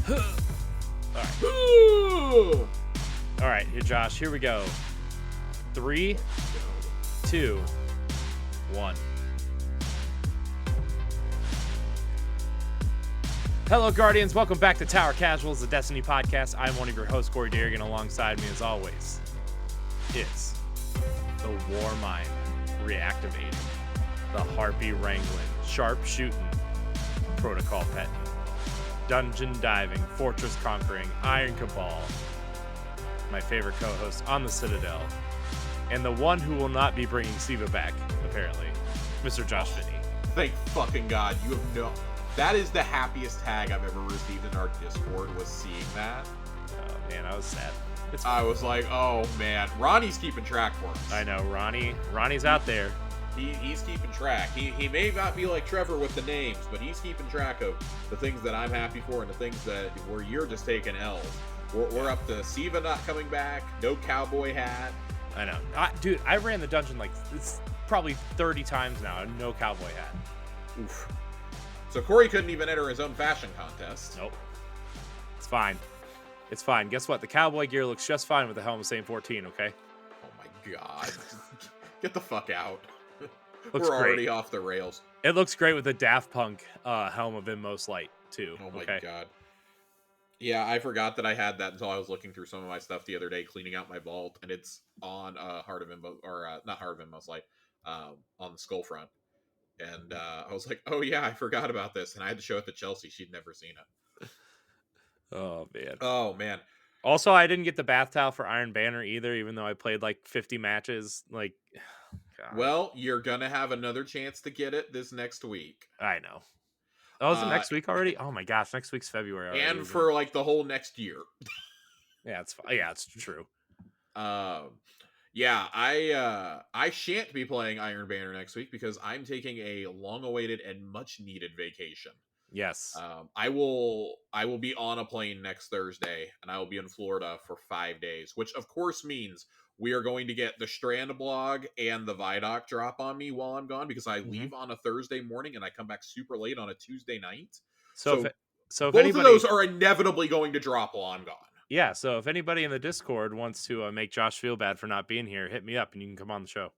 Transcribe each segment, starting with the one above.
All right, here, Josh. Here we go. 3, 2, 1. Hello, Guardians. Welcome back to Tower Casuals, the Destiny podcast. I'm one of your hosts, Corey Deerigan. Alongside me, as always, is the War Mind reactivating, the Harpy wrangling, sharp shooting, protocol petting, dungeon diving, fortress conquering, Iron Cabal, my favorite co-host on the Citadel, and the one who will not be bringing Siva back, apparently, Mr. Josh Finney. Thank fucking God. You have no... That is the happiest tag I've ever received in our Discord, was seeing that. Oh, man, I was sad. I was like, oh, man. Ronnie's keeping track for us. I know, Ronnie's out there. He's keeping track. He may not be like Trevor with the names, but he's keeping track of the things that I'm happy for and the things that where you're just taking L's. We're up to Siva not coming back, no cowboy hat. I know. Dude, I ran the dungeon like it's probably 30 times now, and no cowboy hat. Oof. So Corey couldn't even enter his own fashion contest. Nope. It's fine. It's fine. Guess what? The cowboy gear looks just fine with the helm of Saint 14, okay? Oh my God. Get the fuck out. Looks We're great. already off the rails. It looks great with the Daft Punk helm of Inmost Light, too. Oh my okay? God. Yeah, I forgot that I had that until I was looking through some of my stuff the other day, cleaning out my vault, and it's on Heart of Inmost, or not Heart of Inmost Light, on the skull front. And I was like, oh yeah, I forgot about this. And I had to show it to Chelsea. She'd never seen it. Oh, man. Oh, man. Also, I didn't get the bath towel for Iron Banner either, even though I played like 50 matches. Like, God. Well, you're going to have another chance to get it this next week. I know. Oh, is it next week already? Oh my gosh, next week's February already. And for like the whole next year. Yeah, it's fine. Yeah, it's true. Yeah, I shan't be playing Iron Banner next week because I'm taking a long-awaited and much-needed vacation. Yes. I will be on a plane next Thursday, and I will be in Florida for 5 days, which of course means we are going to get the Strand blog and the Vidoc drop on me while I'm gone, because I leave on a Thursday morning and I come back super late on a Tuesday night. So if both anybody, of those are inevitably going to drop while I'm gone. Yeah, so if anybody in the Discord wants to make Josh feel bad for not being here, hit me up and you can come on the show.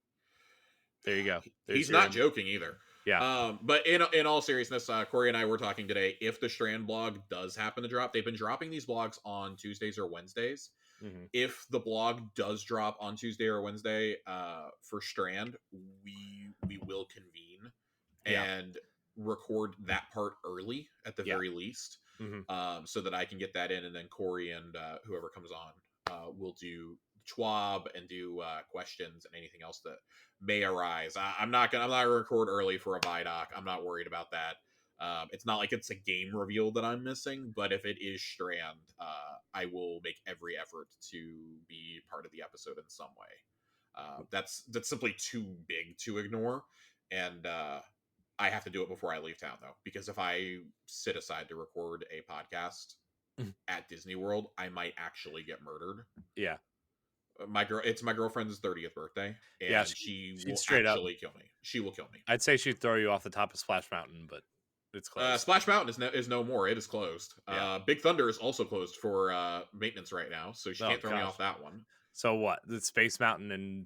There you go. He's not joking either. Yeah. But in all seriousness, Corey and I were talking today. If the Strand blog does happen to drop, they've been dropping these blogs on Tuesdays or Wednesdays. Mm-hmm. If the blog does drop on Tuesday or Wednesday for Strand, we will convene and record that part early at the very least. Mm-hmm. So that I can get that in, and then Corey and whoever comes on will do Schwab and do questions and anything else that may arise. I'm not gonna record early for a Vidoc. I'm not worried about that. It's not like it's a game reveal that I'm missing, but if it is Strand, I will make every effort to be part of the episode in some way. That's simply too big to ignore, and I have to do it before I leave town, though, because if I sit aside to record a podcast at Disney World, I might actually get murdered. Yeah. It's my girlfriend's 30th birthday, and she will actually kill me. She will kill me. I'd say she'd throw you off the top of Splash Mountain, but it's closed. Splash Mountain is no more. It is closed. Yeah. Big Thunder is also closed for maintenance right now, so she can't throw me off that one. So what? The Space Mountain and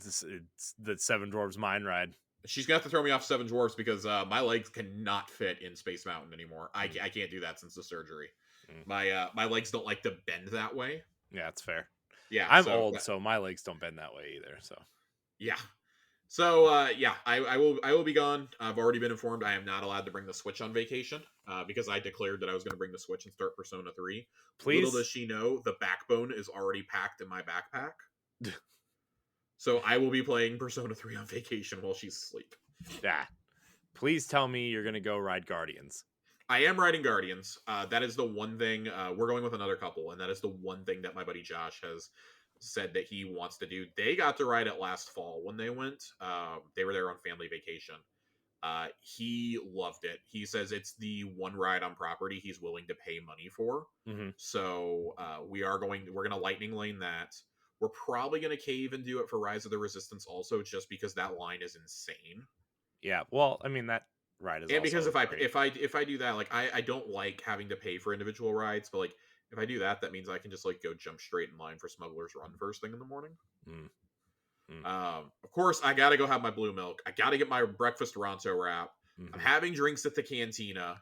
the Seven Dwarves Mine Ride. She's gonna have to throw me off Seven Dwarfs because my legs cannot fit in Space Mountain anymore. I can't do that since the surgery. My legs don't like to bend that way. Yeah, it's fair. Yeah, I'm old, so my legs don't bend that way either. So yeah, so I will be gone. I've already been informed I am not allowed to bring the Switch on vacation because I declared that I was going to bring the Switch and start Persona 3. Please. Little does she know, the backbone is already packed in my backpack. So I will be playing Persona 3 on vacation while she's asleep. Yeah. Please tell me you're going to go ride Guardians. I am riding Guardians. That is the one thing. We're going with another couple, and that is the one thing that my buddy Josh has said that he wants to do. They got to ride it last fall when they went. They were there on family vacation. He loved it. He says it's the one ride on property he's willing to pay money for. Mm-hmm. So we're going to lightning lane that. We're probably going to cave and do it for Rise of the Resistance also, just because that line is insane. Yeah, well, I mean, that ride is and because great. if I do that, like I don't like having to pay for individual rides, but like If I do that, that means I can just like go jump straight in line for Smuggler's Run first thing in the morning. Mm. Of course, I gotta go have my blue milk. I gotta get my breakfast Ronto wrap. I'm Mm-hmm. having drinks at the cantina.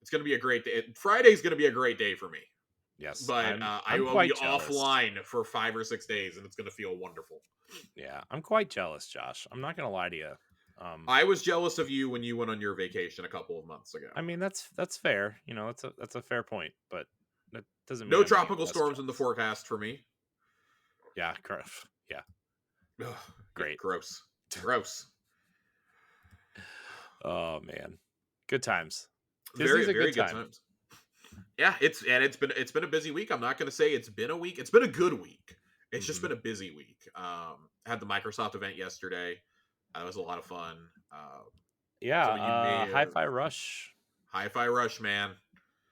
It's gonna be a great day. Friday's gonna be a great day for me. Yes, But I I'm will be quite jealous. offline for 5 or 6 days, and it's gonna feel wonderful. Yeah, I'm quite jealous, Josh. I'm not gonna lie to you. I was jealous of you when you went on your vacation a couple of months ago. I mean, that's fair. You know, that's a fair point, but that doesn't mean No I'm any tropical less storms in the jealous. forecast for me. Yeah, yeah, Ugh, yeah, great. gross. Gross. Oh man, good times. Very, Disney's a very good good time. times. Yeah, it's been a busy week. I'm not gonna say it's been a week. It's been a good week. It's just been a busy week. Had the Microsoft event yesterday. That was a lot of fun. Some of you may Yeah, have Hi-Fi Rush Hi-Fi Rush, man,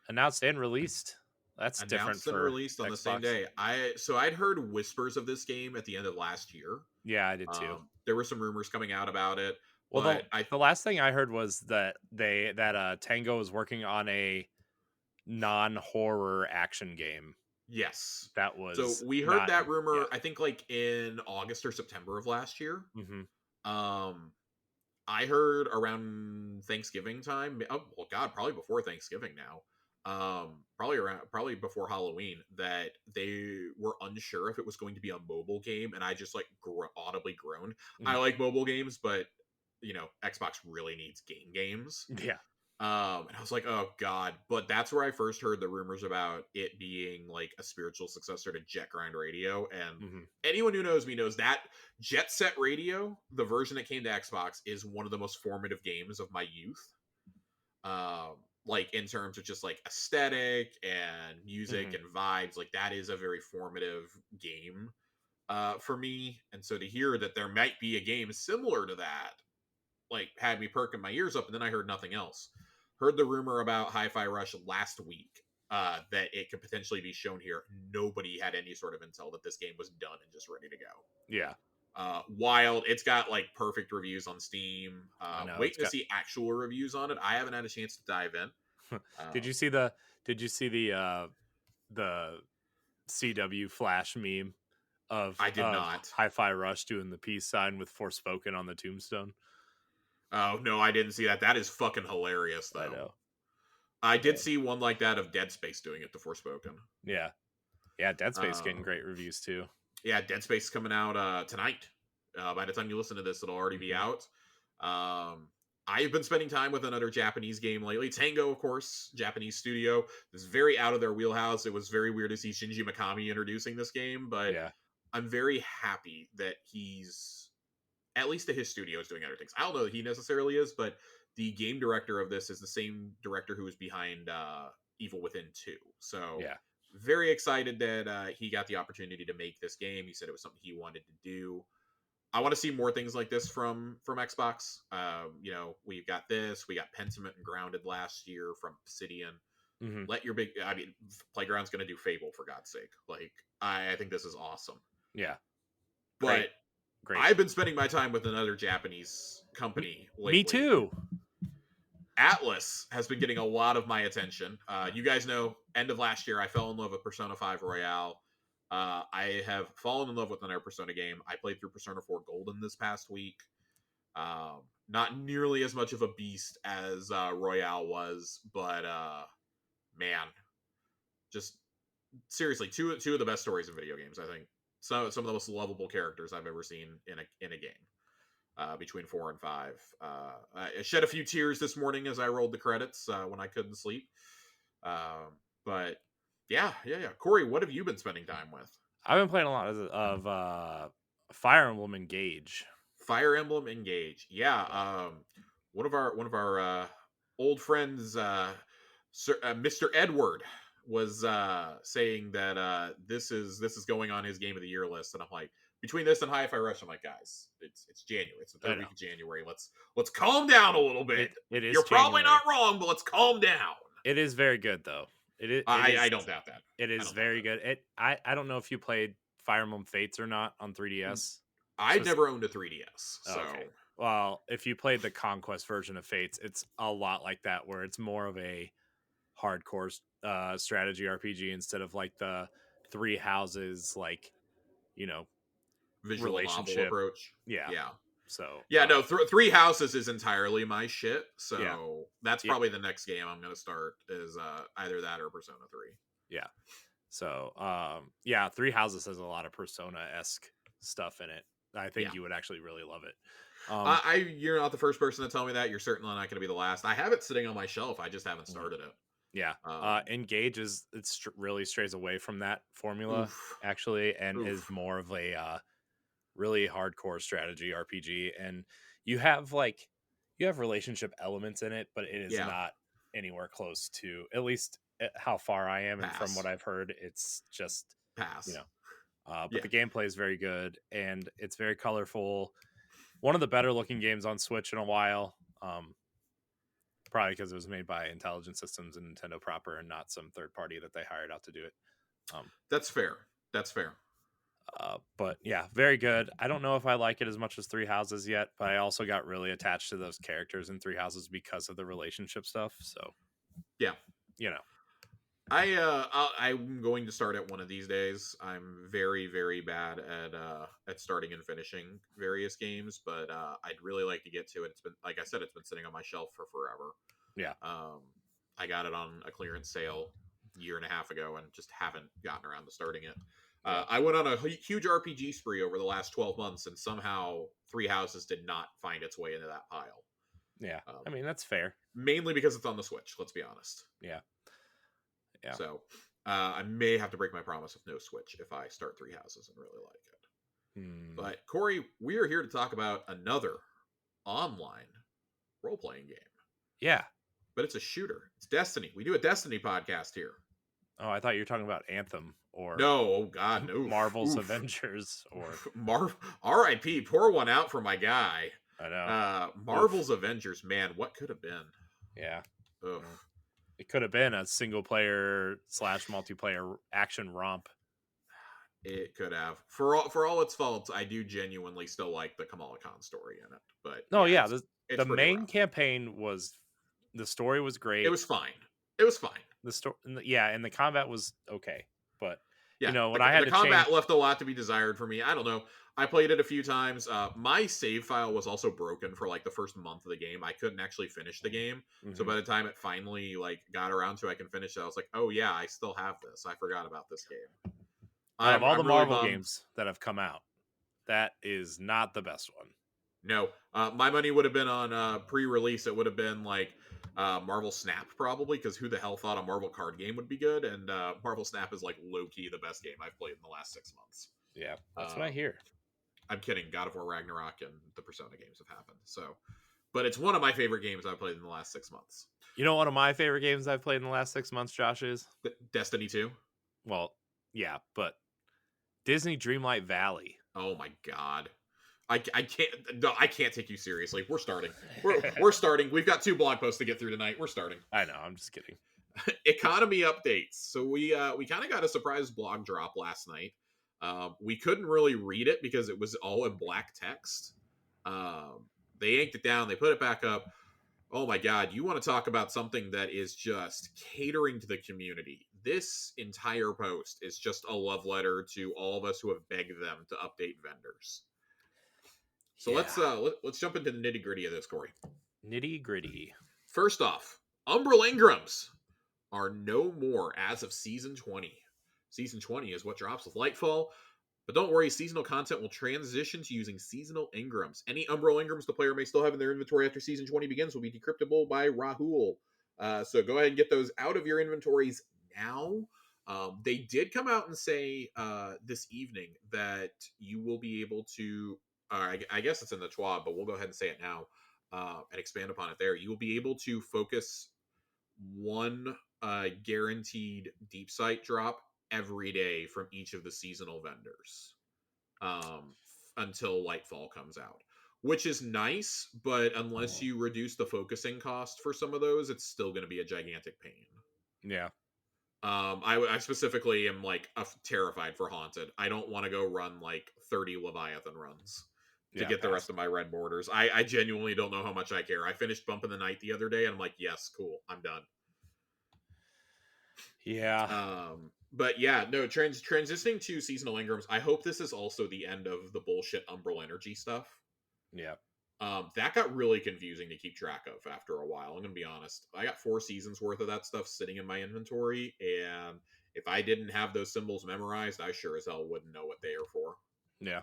announced and released. That's different announced and for released on the same Xbox. day. I'd heard whispers of this game at the end of last year. Yeah, I did too. There were some rumors coming out about it, Well, but the last thing I heard was that Tango is working on a non-horror action game yes. that So was we heard not. that Yeah. rumor. I think like in August or September of last year. Mm-hmm. Um, I heard around Thanksgiving time. Oh, well, God, probably before Thanksgiving now. Probably before Halloween, that they were unsure if it was going to be a mobile game, and I just like audibly groaned. I like mobile games, but Xbox really needs games. Yeah. And I was like, oh God. But that's where I first heard the rumors about it being like a spiritual successor to Jet Grind Radio. And anyone who knows me knows that Jet Set Radio, the version that came to Xbox, is one of the most formative games of my youth. Like in terms of just like aesthetic and music and vibes, like that is a very formative game for me. And so to hear that there might be a game similar to that, like had me perking my ears up, and then I heard nothing else. Heard the rumor about Hi-Fi Rush last week that it could potentially be shown here. Nobody had any sort of intel that this game was done and just ready to go. Yeah. Wild. It's got like perfect reviews on Steam. I know, Waiting to see actual reviews on it. I haven't had a chance to dive in. Did you see the CW Flash meme of I did not. Hi-Fi Rush doing the peace sign with Forspoken on the tombstone? Oh no, I didn't see that. That is fucking hilarious though. I know. I did see one like that of Dead Space doing it to Forspoken. Yeah. Yeah, Dead Space getting great reviews too. Yeah, Dead Space is coming out tonight. By the time you listen to this, it'll already be out. I've been spending time with another Japanese game lately. Tango, of course, Japanese studio. This is very out of their wheelhouse. It was very weird to see Shinji Mikami introducing this game, but I'm very happy that he's, at least that his studio is doing other things. I don't know that he necessarily is, but the game director of this is the same director who was behind Evil Within 2. So very excited that he got the opportunity to make this game. He said it was something he wanted to do. I want to see more things like this from Xbox. We've got this. We got Pentiment and Grounded last year from Obsidian. Let your Playground's going to do Fable, for God's sake. Like, I think this is awesome. Yeah. But Great. I've been spending my time with another Japanese company lately. Me too. Atlas has been getting a lot of my attention. You guys know, end of last year, I fell in love with Persona 5 Royale. I have fallen in love with another Persona game. I played through Persona 4 Golden this past week. Not nearly as much of a beast as Royale was, but man, just seriously, two of the best stories in video games. I think some of the most lovable characters I've ever seen in a game. Between 4 and 5, I shed a few tears this morning as I rolled the credits when I couldn't sleep. But yeah. Corey, what have you been spending time with? I've been playing a lot of Fire Emblem Engage. Fire Emblem Engage, yeah. One of our old friends, Mr. Edward, was saying that this is going on his Game of the Year list, and I'm like, between this and Hi-Fi Rush, I'm like, guys, it's January. It's the third week of January. Let's calm down a little bit. It is. You're January. Probably not wrong, but let's calm down. It is very good though. I don't doubt that. It is very good. I don't know if you played Fire Emblem Fates or not on 3DS. I never owned a 3DS. So. Okay. Well, if you played the Conquest version of Fates, it's a lot like that, where it's more of a hardcore strategy RPG instead of like the three houses, like, you know, Visual novel relationship. approach. Yeah. Yeah. So Yeah, no, Three Houses is entirely my shit. yeah. So that's Yeah. probably the next game I'm gonna start is either that or Persona 3. Yeah. So yeah, Three Houses has a lot of Persona-esque stuff in it. I think Yeah. you would actually really love it. You're not the first person to tell me that. You're certainly not going to be the last. I have it sitting on my shelf. I just haven't started it. Yeah. Engage really strays away from that formula Oof. actually, and is Oof. more of a really hardcore strategy RPG. And you have relationship elements in it, but it is Yeah. not anywhere close to, at least how far I am and from Pass. what I've heard, it's just Pass. but Yeah. the gameplay is very good and it's very colorful. One of the better looking games on Switch in a while. Probably because it was made by Intelligent Systems and Nintendo proper and not some third party that they hired out to do it. That's fair. That's fair. But yeah, very good. I don't know if I like it as much as Three Houses yet, but I also got really attached to those characters in Three Houses because of the relationship stuff. So Yeah. you know, I'm going to start it one of these days. I'm very, very bad at starting and finishing various games, but I'd really like to get to it. It's been, like I said, it's been sitting on my shelf for forever. yeah. I got it on a clearance sale a year and a half ago and just haven't gotten around to starting it. Yeah. I went on a huge RPG spree over the last 12 months, and somehow Three Houses did not find its way into that pile. Yeah. I mean, that's fair. Mainly because it's on the Switch, let's be honest. Yeah. Yeah. So I may have to break my promise of no Switch if I start Three Houses and really like it. But Corey, we are here to talk about another online role-playing game. Yeah. But it's a shooter. It's Destiny. We do a Destiny podcast here. Oh, I thought you were talking about Anthem or no. Oh God, no. Marvel's Avengers or R.I.P. Pour one out for my guy. I know. Marvel's Avengers. Man, what could have been? Yeah. Ugh. It could have been a single player / multiplayer action romp. It could have. For all its faults, I do genuinely still like the Kamala Khan story in it. But no, yeah, the main campaign the story was great. It was fine. It was fine. The story, yeah, and the combat was okay. But yeah, when the combat left a lot to be desired for me. I don't know. I played it a few times. My save file was also broken for like the first month of the game. I couldn't actually finish the game. So by the time it finally like got around to I can finish it, I was like, oh yeah, I still have this. I forgot about this game. Out of all the Marvel games that have come out, that is not the best one. No, my money would have been on pre-release. It would have been like Marvel Snap probably, because who the hell thought a Marvel card game would be good? And Marvel Snap is like low-key the best game I've played in the last 6 months. Yeah, that's what I hear. I'm kidding. God of War Ragnarok and the Persona games have happened. So, but it's one of my favorite games I've played in the last 6 months. You know, one of my favorite games I've played in the last 6 months, Josh, is Destiny 2. Well, yeah, but Disney Dreamlight Valley. Oh my God. I can't take you seriously. We're starting. We're starting. We've got 2 blog posts to get through tonight. We're starting. I know. I'm just kidding. Economy updates. So we kind of got a surprise blog drop last night. We couldn't really read it because it was all in black text. They inked it down. They put it back up. Oh my God. You want to talk about something that is just catering to the community. This entire post is just a love letter to all of us who have begged them to update vendors. So let's jump into the nitty gritty of this, Corey. Nitty gritty. First off, Umbral Engrams are no more as of Season 20. Season 20 is what drops with Lightfall. But don't worry, seasonal content will transition to using seasonal engrams. Any Umbral engrams the player may still have in their inventory after Season 20 begins will be decryptable by Rahul. So go ahead and get those out of your inventories now. They did come out and say this evening that you will be able to, I guess it's in the TWAB, but we'll go ahead and say it now and expand upon it there. You will be able to focus one guaranteed deep sight drop every day from each of the seasonal vendors until Lightfall comes out, which is nice, but unless you reduce the focusing cost for some of those, it's still going to be a gigantic pain. Yeah. I specifically am like terrified for Haunted. I don't want to go run like 30 Leviathan runs to get the rest of my red borders. I genuinely don't know how much I care. I finished Bump in the Night the other day and I'm like, yes, cool, I'm done. Yeah. But yeah, no, transitioning to seasonal engrams. I hope this is also the end of the bullshit Umbral Energy stuff. Yeah. That got really confusing to keep track of after a while. I'm gonna be honest. I got 4 seasons worth of that stuff sitting in my inventory, and if I didn't have those symbols memorized, I sure as hell wouldn't know what they are for. Yeah.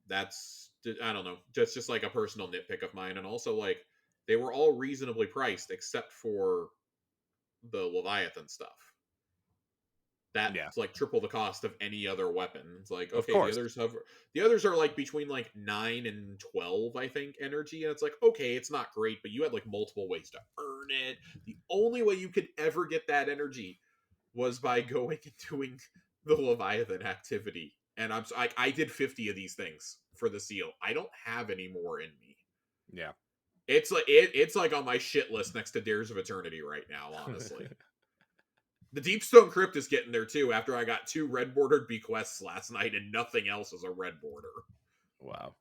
That's, I don't know, just like a personal nitpick of mine, and also like they were all reasonably priced except for the Leviathan stuff. That's Yeah. like triple the cost of any other weapon. It's like, Of okay, course. the others are like between like 9 and 12, I think, energy, and it's like, okay, it's not great, but you had like multiple ways to earn it. The only way you could ever get that energy was by going and doing the Leviathan activity. And I did 50 of these things for the seal. I don't have any more in me. Yeah. It's like on my shit list next to Dares of Eternity right now, honestly. The Deepstone Crypt is getting there too after I got 2 red bordered bequests last night and nothing else is a red border. Wow.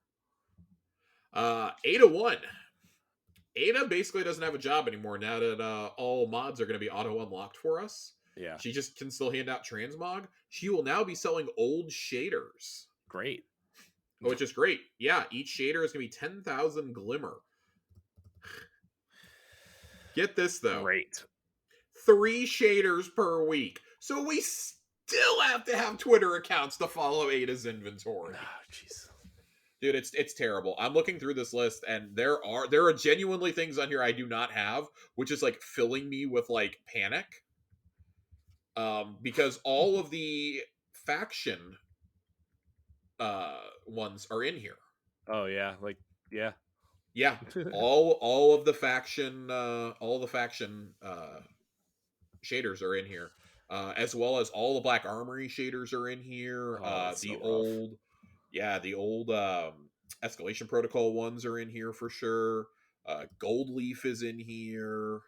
Ada 1. Ada basically doesn't have a job anymore now that all mods are going to be auto unlocked for us. Yeah. She just can still hand out transmog. She will now be selling old shaders. Great. Which is great. Yeah, each shader is going to be 10,000 glimmer. Get this though. Great. 3 shaders per week. So we still have to have Twitter accounts to follow Ada's inventory. Oh, jeez. Dude, it's terrible. I'm looking through this list and there are genuinely things on here I do not have, which is like filling me with like panic. Because all of the faction ones are in here. Oh yeah, like yeah. Yeah. all of the faction shaders are in here. As well as all the Black Armory shaders are in here. Oh, The so old Escalation Protocol ones are in here for sure. Gold Leaf is in here.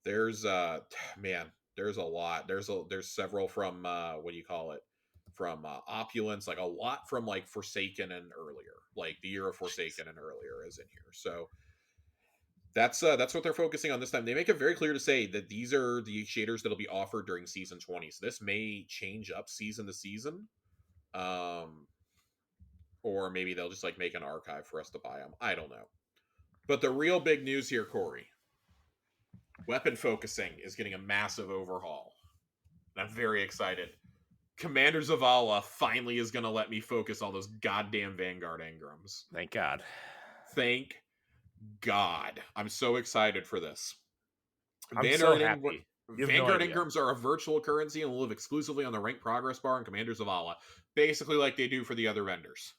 There's there's a lot. There's several from what do you call it? From Opulence, like a lot from like Forsaken and earlier. Like the Year of Forsaken and earlier is in here. So that's what they're focusing on this time. They make it very clear to say that these are the shaders that'll be offered during season 20. So this may change up season to season. Or maybe they'll just like make an archive for us to buy them. I don't know. But the real big news here, Corey, weapon focusing is getting a massive overhaul. And I'm very excited. Commander Zavala finally is going to let me focus on those goddamn Vanguard engrams. thank God. Thank God. I'm so excited for this. I'm so happy. Vanguard engrams are a virtual currency and will live exclusively on the rank progress bar in Commander Zavala. Basically like they do for the other vendors.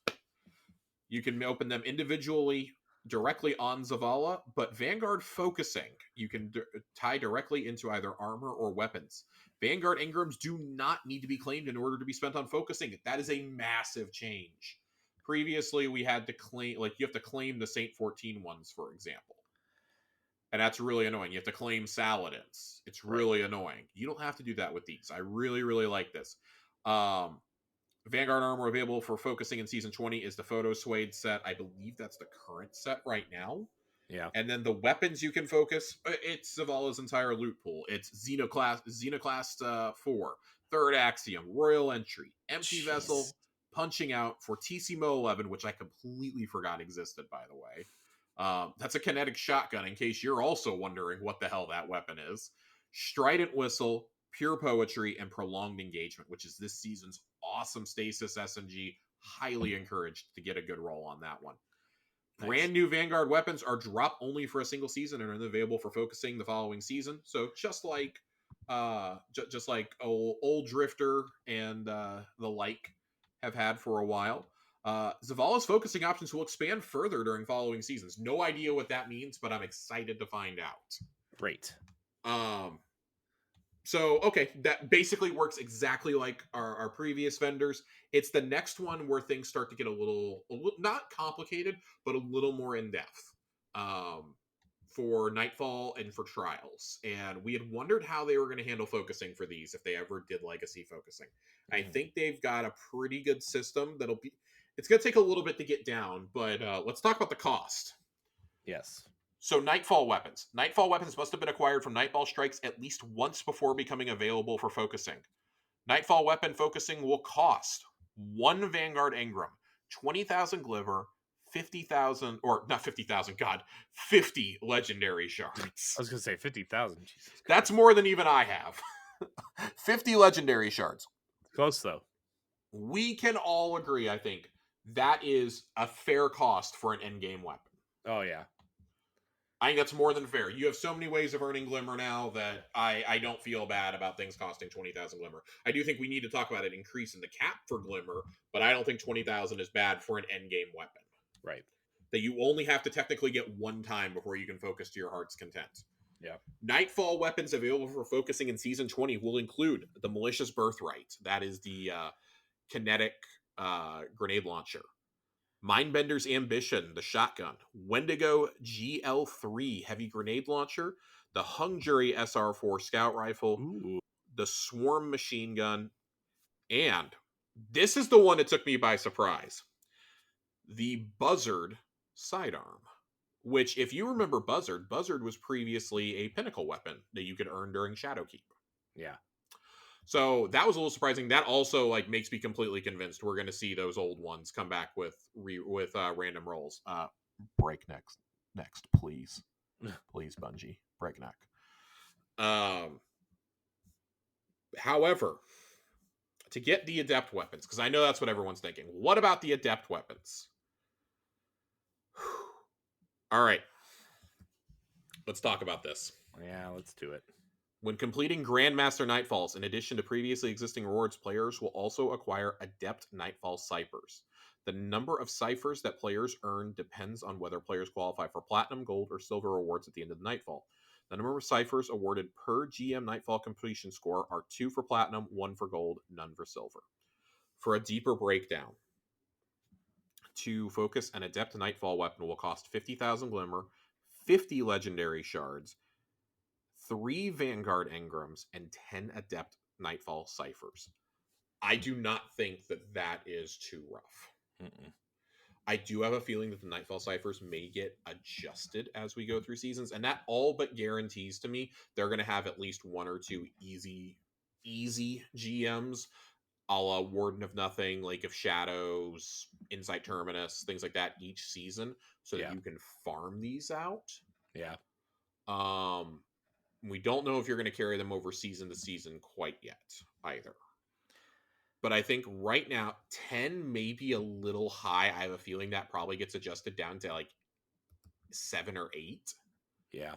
You can open them individually directly on Zavala, but Vanguard focusing, you can tie directly into either armor or weapons. Vanguard engrams do not need to be claimed in order to be spent on focusing. That is a massive change. Previously, we had to claim, like, you have to claim the Saint 14 ones, for example. And that's really annoying. You have to claim Saladins. It's really annoying. You don't have to do that with these. I really, really like this. Vanguard armor available for focusing in season 20 is the Photo Suede set. I believe that's the current set right now. Yeah. And then the weapons you can focus, it's Zavala's entire loot pool. It's Xenoclast 4, Third Axiom, Royal Entry, Empty Vessel, Punching Out for TCMO 11, which I completely forgot existed, by the way. That's a kinetic shotgun, in case you're also wondering what the hell that weapon is. Strident Whistle, Pure Poetry, and Prolonged Engagement, which is this season's awesome Stasis SMG. Highly encouraged to get a good roll on that one. Nice. Brand new Vanguard weapons are drop only for a single season and are available for focusing the following season. So just like old Drifter and the like have had for a while. Zavala's focusing options will expand further during following seasons. No idea what that means, but I'm excited to find out. Great. So, okay, that basically works exactly like our previous vendors. It's the next one where things start to get a little not complicated, but a little more in-depth for Nightfall and for Trials. And we had wondered how they were going to handle focusing for these if they ever did Legacy focusing. I think they've got a pretty good system that'll be... It's going to take a little bit to get down, but let's talk about the cost. Yes. So Nightfall weapons. Nightfall weapons must have been acquired from Nightfall strikes at least once before becoming available for focusing. Nightfall weapon focusing will cost 1 Vanguard Engram, 20,000 Glimmer, 50,000, or not 50,000, God, 50 legendary shards. I was gonna say 50,000. Jesus Christ. That's more than even I have. 50 legendary shards. Close though. We can all agree, I think, that is a fair cost for an endgame weapon. Oh yeah. I think that's more than fair. You have so many ways of earning Glimmer now that I don't feel bad about things costing 20,000 Glimmer. I do think we need to talk about an increase in the cap for Glimmer, but I don't think 20,000 is bad for an endgame weapon. Right. That you only have to technically get one time before you can focus to your heart's content. Yeah. Nightfall weapons available for focusing in Season 20 will include the Malicious Birthright. That is the kinetic grenade launcher. Mindbender's Ambition, the shotgun. Wendigo GL3 heavy grenade launcher. The Hung Jury SR4 scout rifle. Ooh. The Swarm machine gun. And this is the one that took me by surprise. The Buzzard sidearm. Which, if you remember Buzzard was previously a pinnacle weapon that you could earn during Shadowkeep. Yeah. So that was a little surprising. That also makes me completely convinced we're going to see those old ones come back with random rolls. Break next, please, please, Bungie, breakneck. However, to get the adept weapons, because I know that's what everyone's thinking. What about the adept weapons? All right, let's talk about this. Yeah, let's do it. When completing Grandmaster Nightfalls, in addition to previously existing rewards, players will also acquire Adept Nightfall Ciphers. The number of ciphers that players earn depends on whether players qualify for Platinum, Gold, or Silver rewards at the end of the Nightfall. The number of ciphers awarded per GM Nightfall completion score are 2 for Platinum, 1 for Gold, none for Silver. For a deeper breakdown, to focus an Adept Nightfall weapon will cost 50,000 Glimmer, 50 Legendary Shards, 3 Vanguard Engrams, and 10 Adept Nightfall Ciphers. I do not think that is too rough. Mm-mm. I do have a feeling that the Nightfall Ciphers may get adjusted as we go through seasons, and that all but guarantees to me they're going to have at least 1 or 2 easy GMs, a la Warden of Nothing, Lake of Shadows, Insight Terminus, things like that each season, so that you can farm these out. Yeah. We don't know if you're going to carry them over season to season quite yet either. But I think right now, 10 may be a little high. I have a feeling that probably gets adjusted down to 7 or 8. Yeah.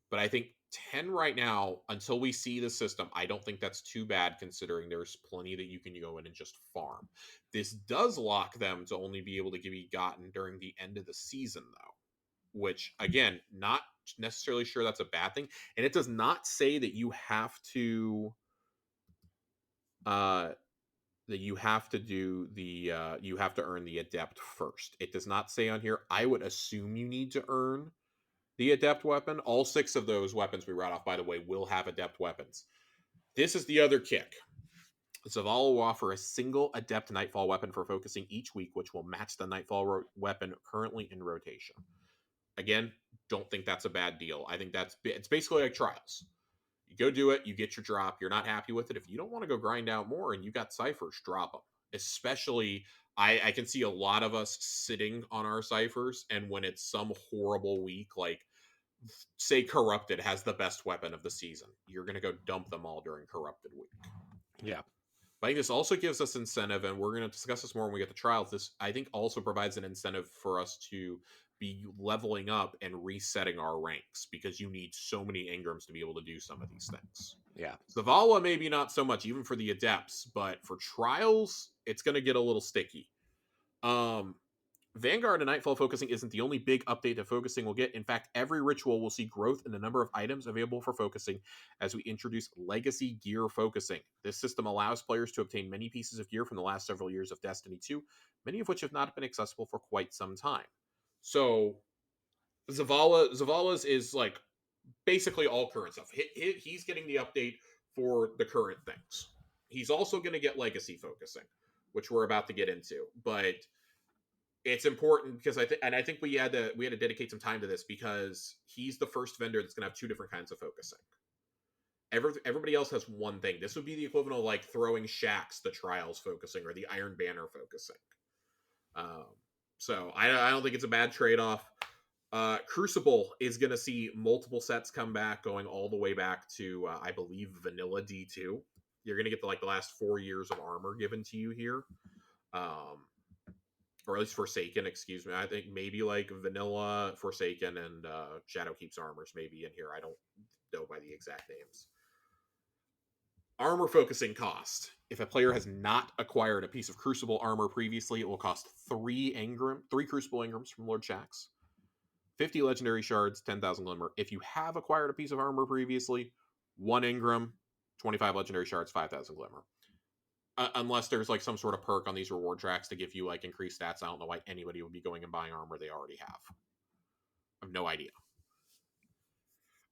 But I think 10 right now, until we see the system, I don't think that's too bad, considering there's plenty that you can go in and just farm. This does lock them to only be able to be gotten during the end of the season, though. Which, again, not necessarily sure that's a bad thing. And it does not say that you have to you have to earn the adept first. It does not say on here. I would assume you need to earn the adept weapon. All 6 of those weapons we read off, by the way, will have adept weapons. This is the other kick. Zavala will offer a single adept Nightfall weapon for focusing each week, which will match the Nightfall weapon currently in rotation. Again, don't think that's a bad deal. I think it's basically like Trials. You go do it, you get your drop, you're not happy with it. If you don't want to go grind out more and you got ciphers, drop them. Especially, I can see a lot of us sitting on our ciphers, and when it's some horrible week, say Corrupted has the best weapon of the season, you're going to go dump them all during Corrupted week. Yeah. But I think this also gives us incentive, and we're going to discuss this more when we get to Trials. This, I think, also provides an incentive for us to be leveling up and resetting our ranks, because you need so many Engrams to be able to do some of these things. Yeah. Zavala, maybe not so much, even for the Adepts, but for Trials, it's going to get a little sticky. Vanguard and Nightfall focusing isn't the only big update that focusing will get. In fact, every ritual will see growth in the number of items available for focusing as we introduce Legacy Gear focusing. This system allows players to obtain many pieces of gear from the last several years of Destiny 2, many of which have not been accessible for quite some time. So Zavala's is basically all current stuff. He's getting the update for the current things. He's also going to get Legacy focusing, which we're about to get into. But it's important because I think we had to dedicate some time to this because he's the first vendor that's going to have two different kinds of focusing. Everybody else has one thing. This would be the equivalent of like throwing Shaxx the Trials focusing or the Iron Banner focusing. Um, so I don't think it's a bad trade off. Crucible is going to see multiple sets come back, going all the way back to I believe Vanilla D2. You're going to get the last 4 years of armor given to you here, or at least Forsaken. Excuse me. I think maybe like Vanilla, Forsaken, and Shadowkeep's armors maybe in here. I don't know by the exact names. Armor focusing cost. If a player has not acquired a piece of Crucible armor previously, it will cost 3 Crucible Engrams from Lord Shaxx, 50 legendary shards, 10,000 glimmer. If you have acquired a piece of armor previously, 1 engram, 25 legendary shards, 5,000 glimmer. Unless there's like some sort of perk on these reward tracks to give you like increased stats. I don't know why anybody would be going and buying armor they already have. I have no idea.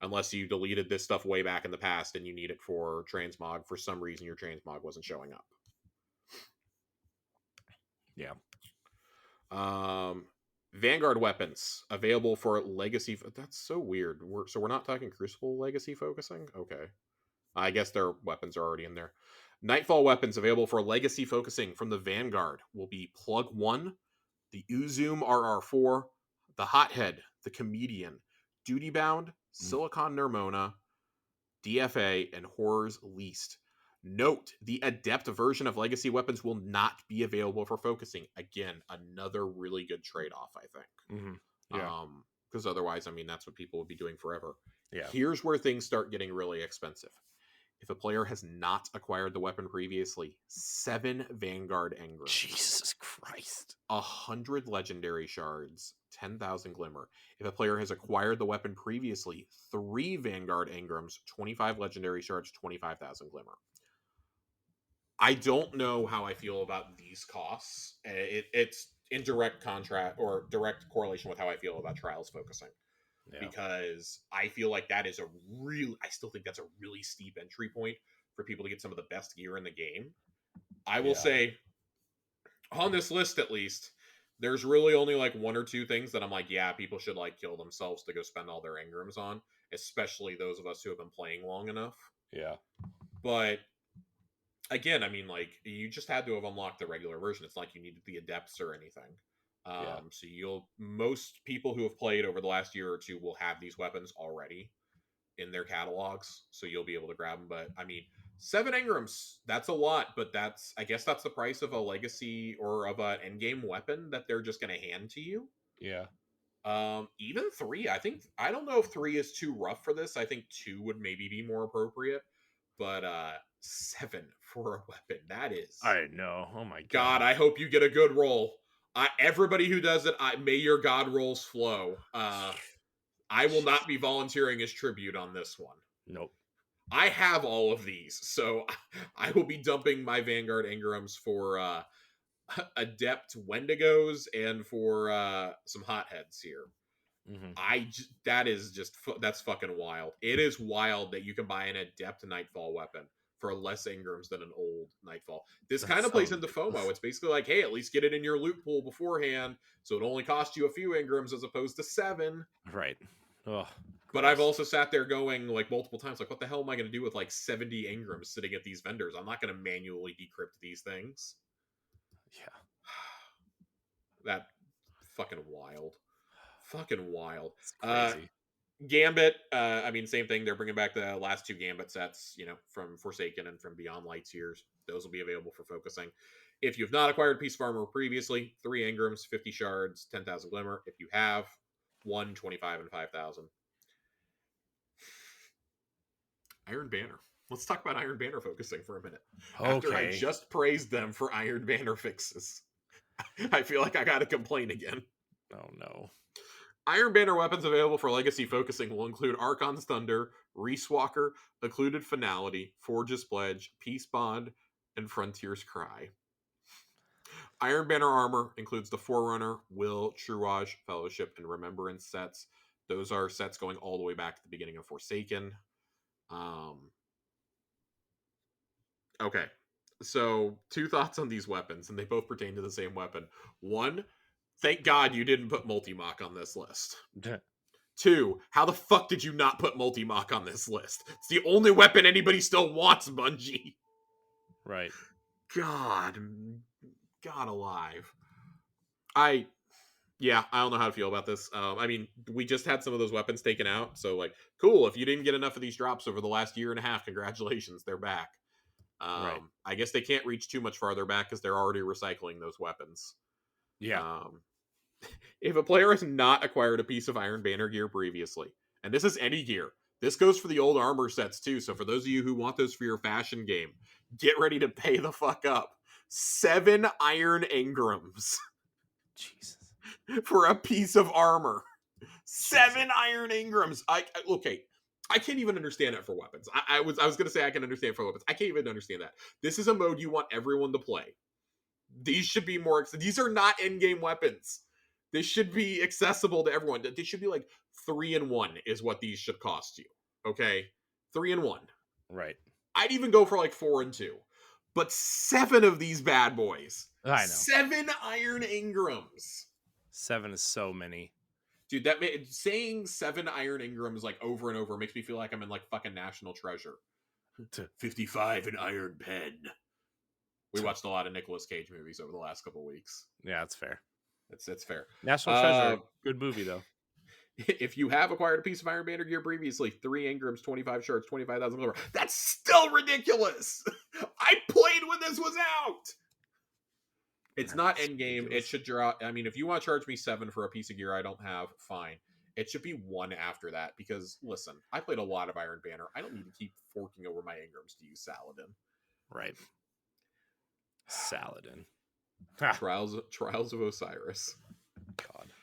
Unless you deleted this stuff way back in the past and you need it for transmog. For some reason, your transmog wasn't showing up. Yeah. Vanguard weapons available for legacy. That's so weird. We're not talking Crucible legacy focusing? Okay. I guess their weapons are already in there. Nightfall weapons available for legacy focusing from the Vanguard will be Plug 1, the Uzum RR4, the Hothead, the Comedian, Duty Bound, Silicon Nermona, DFA, and Horror's Least. Note, the Adept version of legacy weapons will not be available for focusing. Again, another really good trade-off, I think. Mm-hmm. Yeah. Because otherwise, I mean, that's what people would be doing forever. Yeah. Here's where things start getting really expensive. If a player has not acquired the weapon previously, 7 Vanguard Engrams. Jesus Christ. 100 legendary shards, 10,000 glimmer. If a player has acquired the weapon previously, 3 Vanguard Engrams, 25 legendary shards, 25,000 glimmer. I don't know how I feel about these costs. It's in direct contrast or direct correlation with how I feel about Trials focusing. Yeah. Because I feel like that is I still think that's a really steep entry point for people to get some of the best gear in the game. I will say, on this list at least, there's really only like 1 or 2 things that I'm like, yeah, people should like kill themselves to go spend all their engrams on, especially those of us who have been playing long enough. Yeah. But again, I mean, like, you just had to have unlocked the regular version. It's not like you needed the adepts or anything. So most people who have played over the last year or 2 will have these weapons already in their catalogs, so you'll be able to grab them. But I mean, 7 engrams, that's a lot, but I guess that's the price of a legacy or of an endgame weapon that they're just going to hand to you. Yeah. Even 3, I don't know if 3 is too rough for this. I think 2 would maybe be more appropriate, but 7 for a weapon, that is, I know. Oh my God, I hope you get a good roll. Everybody who does it, may your God rolls flow. I will not be volunteering as tribute on this one. Nope. I have all of these, so I will be dumping my Vanguard Engrams for Adept Wendigos and for some Hotheads here. Mm-hmm. That's fucking wild. It is wild that you can buy an Adept Nightfall weapon for less engrams than an old Nightfall. This kind of plays into FOMO. It's basically like, hey, at least get it in your loot pool beforehand, so it only costs you a few engrams as opposed to 7. Right. Oh, but I've also sat there going like multiple times, like, what the hell am I going to do with like 70 engrams sitting at these vendors? I'm not going to manually decrypt these things. Yeah. That fucking wild. Fucking wild. It's crazy. Gambit, I mean, same thing. They're bringing back the last 2 Gambit sets, from Forsaken and from Beyond Light Years. Those will be available for focusing. If you've not acquired a piece of armor previously, 3 engrams, 50 shards, 10,000 glimmer. If you have, 1, 25, and 5,000. Iron Banner. Let's talk about Iron Banner focusing for a minute. Okay. After I just praised them for Iron Banner fixes, I feel like I gotta complain again. Oh no. Iron Banner weapons available for legacy focusing will include Archon's Thunder, Reese Walker, Occluded Finality, Forge's Pledge, Peace Bond, and Frontier's Cry. Iron Banner armor includes the Forerunner, Will, Truage, Fellowship, and Remembrance sets. Those are sets going all the way back to the beginning of Forsaken. Okay, so 2 thoughts on these weapons, and they both pertain to the same weapon. 1, Thank God you didn't put multi-mock on this list. 2, how the fuck did you not put multi-mock on this list? It's the only weapon anybody still wants, Bungie. Right. God alive. I don't know how to feel about this. I mean, we just had some of those weapons taken out, so like, cool. If you didn't get enough of these drops over the last year and a half, congratulations, they're back. Right. I guess they can't reach too much farther back because they're already recycling those weapons. Yeah. If a player has not acquired a piece of Iron Banner gear previously, and this is any gear, this goes for the old armor sets too. So for those of you who want those for your fashion game, get ready to pay the fuck up. 7 Iron Engrams. Jesus. For a piece of armor. 7 Iron Engrams. Okay. I can't even understand it for weapons. I was gonna say I can understand for weapons. I can't even understand that. This is a mode you want everyone to play. These should be more. These are not in-game weapons. This should be accessible to everyone. This should be like 3-in-1 is what these should cost you. Okay, 3-in-1. Right. I'd even go for like 4-in-2. But 7 of these bad boys. I know. 7 Iron Engrams. 7 is so many. Dude, saying 7 Iron Engrams like over and over makes me feel like I'm in like fucking National Treasure. 55 an Iron Pen. We watched a lot of Nicolas Cage movies over the last couple weeks. Yeah, that's fair. It's fair. National Treasure, good movie though. If you have acquired a piece of Iron Banner gear previously, 3 Engrams, 25 shards, 25,000 silver. That's still ridiculous. I played when this was out. It's not endgame. It should draw. I mean, if you want to charge me 7 for a piece of gear I don't have, fine. It should be 1 after that because, listen, I played a lot of Iron Banner. I don't need to keep forking over my Engrams to use Saladin. Right. Saladin. Trials of Osiris. God.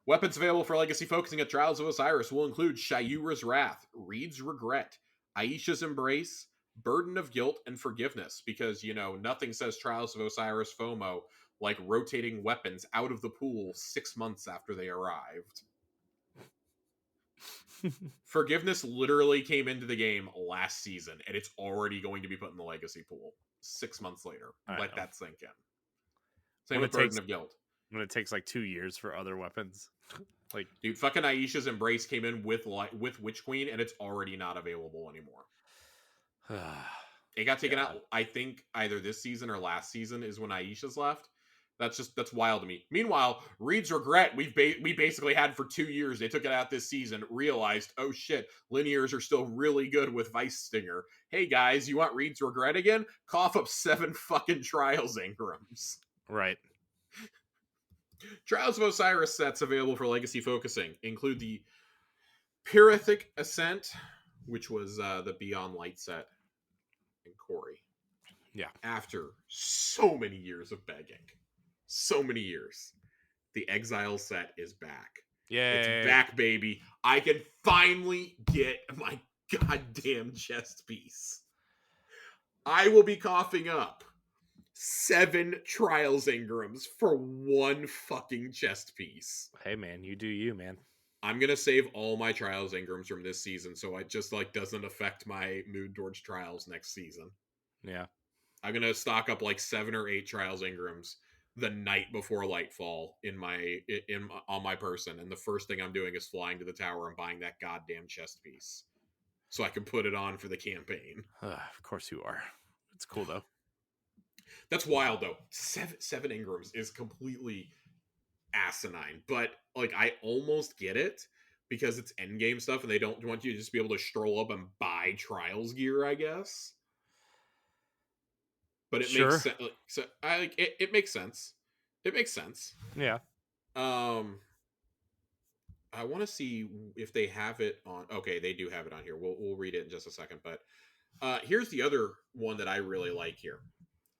Weapons available for Legacy focusing at Trials of Osiris will include Shayura's Wrath, Reed's Regret, Aisha's Embrace, Burden of Guilt, and Forgiveness, because, you know, nothing says Trials of Osiris FOMO like rotating weapons out of the pool 6 months after they arrived. Forgiveness literally came into the game last season, and it's already going to be put in the Legacy pool 6 months later. Let that sink in. Same with Burden of Guilt. When it takes like 2 years for other weapons. Like, dude, fucking Aisha's Embrace came in with Witch Queen, and it's already not available anymore. It got taken out, I think, either this season or last season is when Aisha's left. That's wild to me. Meanwhile, Reed's Regret, we basically had for 2 years. They took it out this season, realized, oh shit, linears are still really good with Vice Stinger. Hey guys, you want Reed's Regret again? Cough up 7 fucking Trials Engrams. Right. Trials of Osiris sets available for Legacy focusing include the Pyrithic Ascent, which was the Beyond Light set in Corey. Yeah. After so many years of begging. So many years. The Exile set is back. Yeah. It's back, baby. I can finally get my goddamn chest piece. I will be coughing up 7 Trials Engrams for 1 fucking chest piece. Hey man, you do you, man. I'm gonna save all my Trials Engrams from this season so it just like doesn't affect my mood towards Trials next season. Yeah. I'm gonna stock up like 7 or 8 Trials Engrams the night before Lightfall on my person, and the first thing I'm doing is flying to the tower and buying that goddamn chest piece so I can put it on for the campaign. Of course you are. It's cool though. That's wild though. 7 Engrams is completely asinine, but like I almost get it because it's endgame stuff and they don't want you to just be able to stroll up and buy Trials gear, I guess. But it makes sense. So I like it. It makes sense. It makes sense. Yeah. I want to see if they have it on. Okay, they do have it on here. We'll read it in just a second. But here's the other one that I really like here.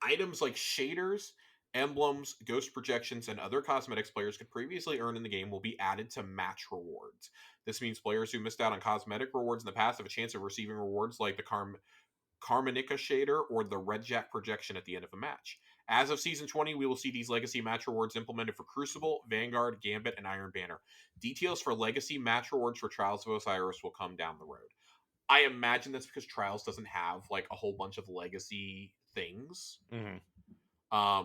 Items like shaders, emblems, ghost projections, and other cosmetics players could previously earn in the game will be added to match rewards. This means players who missed out on cosmetic rewards in the past have a chance of receiving rewards like the Carmenica shader or the Red Jack projection at the end of a match. As of Season 20, we will see these Legacy match rewards implemented for Crucible, Vanguard, Gambit, and Iron Banner. Details for Legacy match rewards for Trials of Osiris will come down the road. I imagine that's because Trials doesn't have like a whole bunch of Legacy things. Mm-hmm.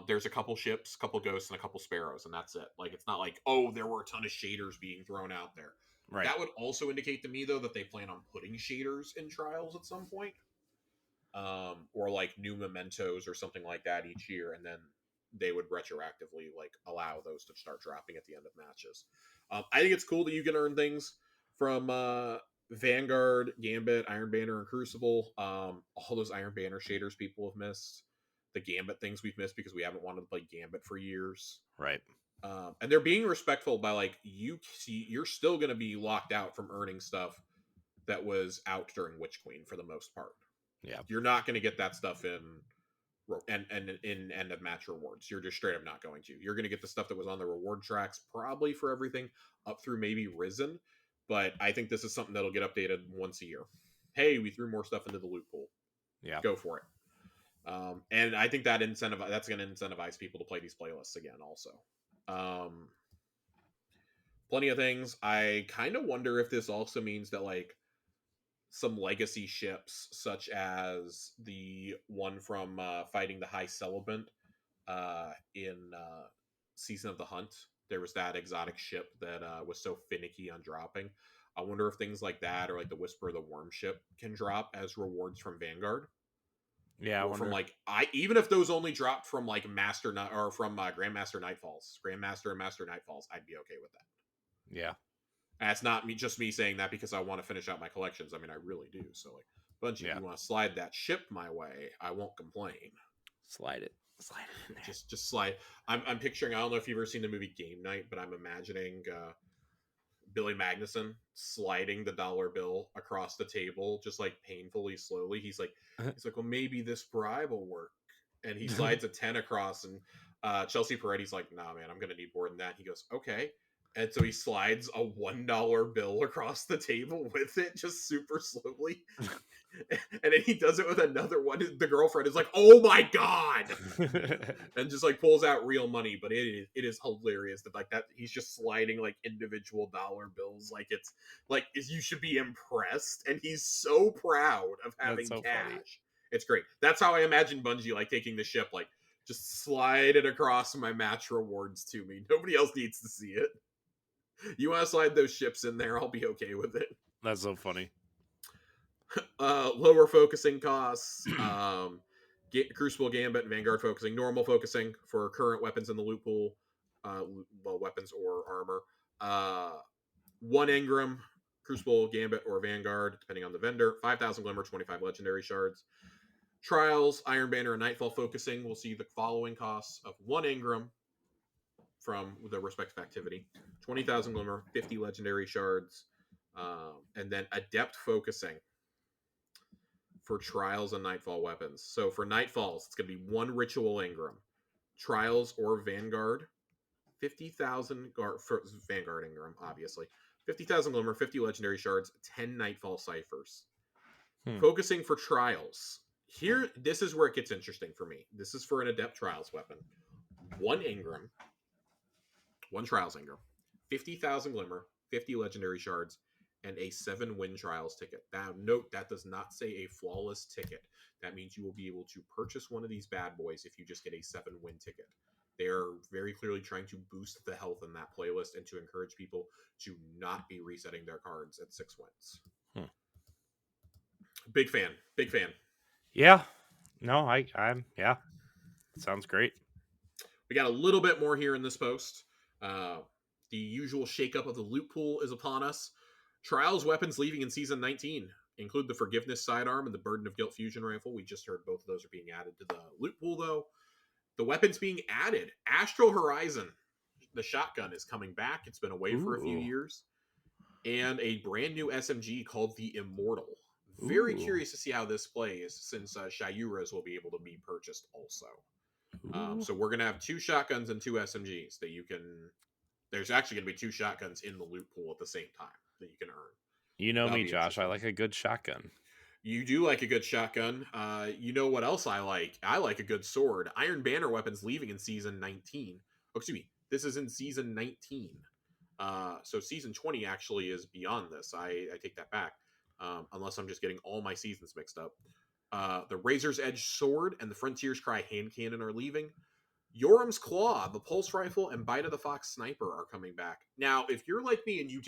There's a couple ships, couple ghosts, and a couple sparrows, and that's it. Like, it's not like, oh, there were a ton of shaders being thrown out there. Right. That would also indicate to me, though, that they plan on putting shaders in trials at some point, or like new mementos or something like that each year, and then they would retroactively like allow those to start dropping at the end of matches. I think it's cool that you can earn things from Vanguard, Gambit, Iron Banner, and Crucible. All those Iron Banner shaders people have missed. The Gambit things we've missed because we haven't wanted to play Gambit for years. Right. And they're being respectful by like, you're still going to be locked out from earning stuff that was out during Witch Queen for the most part. Yeah. You're not going to get that stuff in end of match rewards. You're just straight up not going to. You're going to get the stuff that was on the reward tracks probably for everything up through maybe Risen, but I think this is something that'll get updated once a year. Hey, we threw more stuff into the loot pool. Yeah. Go for it. And I think that's going to incentivize people to play these playlists again also. Plenty of things. I kind of wonder if this also means that like some legacy ships, such as the one from fighting the High Celibant in Season of the Hunt. There was that exotic ship that was so finicky on dropping. I wonder if things like that, or like the Whisper of the Worm ship, can drop as rewards from Vanguard. Yeah, or from like even if those only dropped from like Master or from Grandmaster Nightfalls, Grandmaster and Master Nightfalls, I'd be okay with that. Yeah. And it's not me saying that because I want to finish out my collections. I mean, I really do. So like, Bungie, if you want to slide that ship my way, I won't complain. Slide it in there. Just slide. I'm picturing. I don't know if you've ever seen the movie Game Night, but I'm imagining Billy Magnuson sliding the dollar bill across the table, just like painfully slowly. He's like, well, maybe this bribe will work, and he slides a 10 across, and Chelsea Peretti's like, nah, man, I'm gonna need more than that. He goes, okay. And so he slides a $1 bill across the table with it, just super slowly. And then he does it with another one. The girlfriend is like, oh my God. And just like pulls out real money. But it is hilarious that like that he's just sliding like individual dollar bills. Like it's like you should be impressed. And he's so proud of having cash. Funny. It's great. That's how I imagine Bungie like taking the ship, like just slide it across my match rewards to me. Nobody else needs to see it. You want to slide those ships in there, I'll be okay with it. That's so funny. Lower focusing costs. Crucible, Gambit, and Vanguard focusing. Normal focusing for current weapons in the loot pool. Weapons or armor. 1 Engram, Crucible, Gambit, or Vanguard, depending on the vendor. 5,000 Glimmer, 25 Legendary Shards. Trials, Iron Banner, and Nightfall focusing will see the following costs of 1 Engram from the respective activity. 20,000 Glimmer, 50 Legendary Shards, and then Adept focusing for Trials and Nightfall weapons. So for Nightfalls, it's going to be 1 Ritual Engram. Trials or Vanguard, 50,000 for Vanguard Engram, obviously. 50,000 Glimmer, 50 Legendary Shards, 10 Nightfall Ciphers. Focusing for Trials. Here, this is where it gets interesting for me. This is for an Adept Trials weapon. 1 Engram, 1 Trials Engram, 50,000 Glimmer, 50 Legendary Shards, and a 7-win Trials ticket. Now, note, that does not say a flawless ticket. That means you will be able to purchase one of these bad boys if you just get a 7-win ticket. They are very clearly trying to boost the health in that playlist and to encourage people to not be resetting their cards at 6 wins. Big fan. Yeah. No, I'm yeah. Sounds great. We got a little bit more here in this post. The usual shakeup of the loot pool is upon us. Trials weapons leaving in Season 19 include the Forgiveness Sidearm and the Burden of Guilt Fusion Rifle. We just heard both of those are being added to the loot pool, though. The weapons being added. Astral Horizon, the shotgun, is coming back. It's been away for a few years. And a brand new SMG called the Immortal. Very curious to see how this plays, since Shayuras will be able to be purchased also. So we're going to have 2 shotguns and 2 SMGs that you can... There's actually going to be 2 shotguns in the loot pool at the same time that you can earn. You know me, Josh. I like a good shotgun. You do like a good shotgun. You know what else I like? I like a good sword. Iron Banner weapons leaving in Season 19. Oh, excuse me. This is in Season 19. So Season 20 actually is beyond this. I take that back. Unless I'm just getting all my seasons mixed up. The Razor's Edge sword and the Frontier's Cry hand cannon are leaving. Yoram's Claw, the Pulse Rifle, and Bite of the Fox Sniper are coming back. Now, if you're like me and you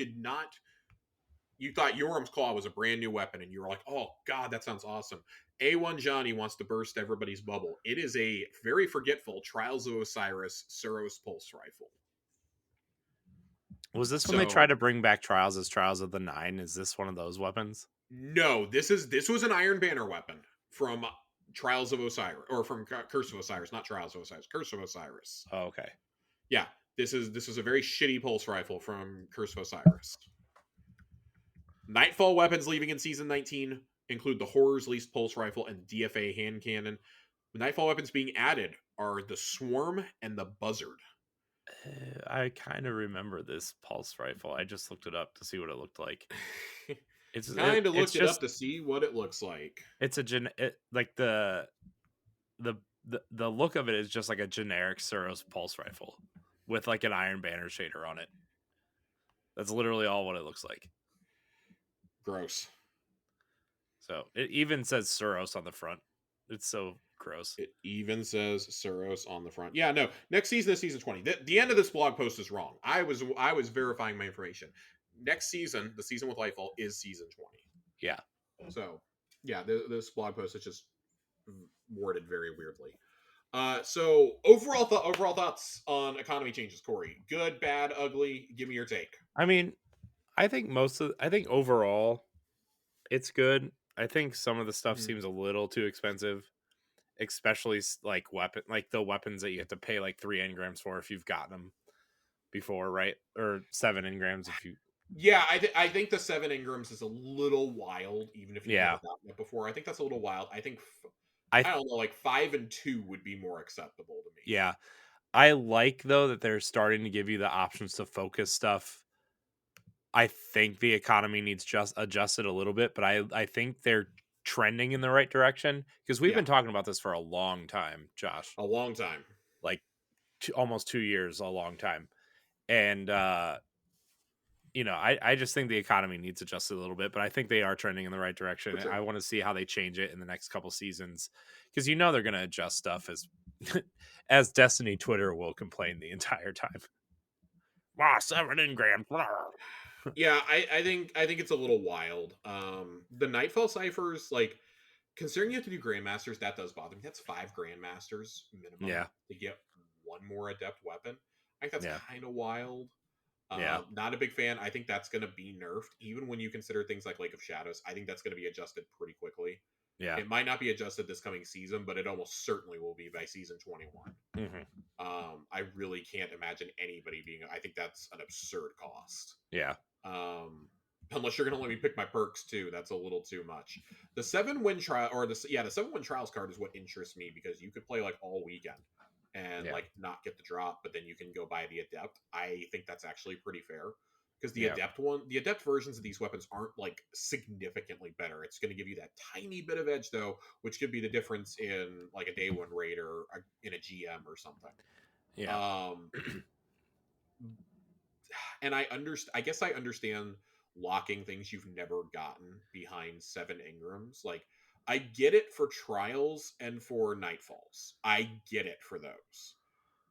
thought Yoram's Claw was a brand new weapon, and you were like, oh, God, that sounds awesome. A1 Johnny wants to burst everybody's bubble. It is a very forgetful Trials of Osiris Suros Pulse Rifle. Was this when they tried to bring back Trials as Trials of the Nine? Is this one of those weapons? No, this was an Iron Banner weapon from Trials of Osiris, or from Curse of Osiris, not Trials of Osiris, Curse of Osiris. Oh, okay. Yeah, this is a very shitty pulse rifle from Curse of Osiris. Nightfall weapons leaving in season 19 include the Horror's Least pulse rifle and DFA hand cannon. The Nightfall weapons being added are the Swarm and the Buzzard. I kind of remember this pulse rifle. I just looked it up to see what it looked like. It's kind of looked it up to see what it looks like. It's like the look of it is just like a generic Suros pulse rifle with like an Iron Banner shader on it. That's literally all what it looks like. Gross. So it even says Suros on the front. It's so gross. It even says Suros on the front. Yeah, no. Next season is season 20. The end of this blog post is wrong. I was verifying my information. Next season, the season with Lightfall, is season 20. Yeah. So, yeah, this blog post is just worded very weirdly. So overall thoughts on economy changes, Corey. Good, bad, ugly. Give me your take. I mean, I think overall it's good. I think some of the stuff seems a little too expensive, especially like the weapons that you have to pay like 3 engrams for if you've gotten them before, right? Or 7 engrams if you. Yeah, I think the 7 engrams is a little wild, even if you've never gotten it before. I think that's a little wild. I think I don't know, like 5 and 2 would be more acceptable to me. Yeah, I like though that they're starting to give you the options to focus stuff. I think the economy needs just adjusted a little bit, but I think they're trending in the right direction because we've been talking about this for a long time, Josh. A long time, like almost 2 years, a long time, and I just think the economy needs adjusted a little bit, but I think they are trending in the right direction. Sure. I want to see how they change it in the next couple seasons because they're going to adjust stuff as Destiny Twitter will complain the entire time. Wow, 7 engrams. Yeah, I think it's a little wild. The Nightfall ciphers, like, considering you have to do Grandmasters, that does bother me. That's 5 Grandmasters minimum to get one more adept weapon. I think that's kind of wild. Not a big fan. I think that's going to be nerfed, even when you consider things like Lake of Shadows. I think that's going to be adjusted pretty quickly. Yeah, it might not be adjusted this coming season, but it almost certainly will be by season 21. Mm-hmm. I really can't imagine anybody being. I think that's an absurd cost. Yeah. Unless you're going to let me pick my perks too, that's a little too much. The 7-win trial, or the 7-win trials card is what interests me because you could play like all weekend and like not get the drop, but then you can go buy the adept. I think that's actually pretty fair because the adept versions of these weapons aren't like significantly better. It's going to give you that tiny bit of edge though, which could be the difference in like a day 1 raid or in a GM or something. Yeah. And I guess I understand locking things you've never gotten behind 7 engrams. Like, I get it for trials and for nightfalls. I get it for those.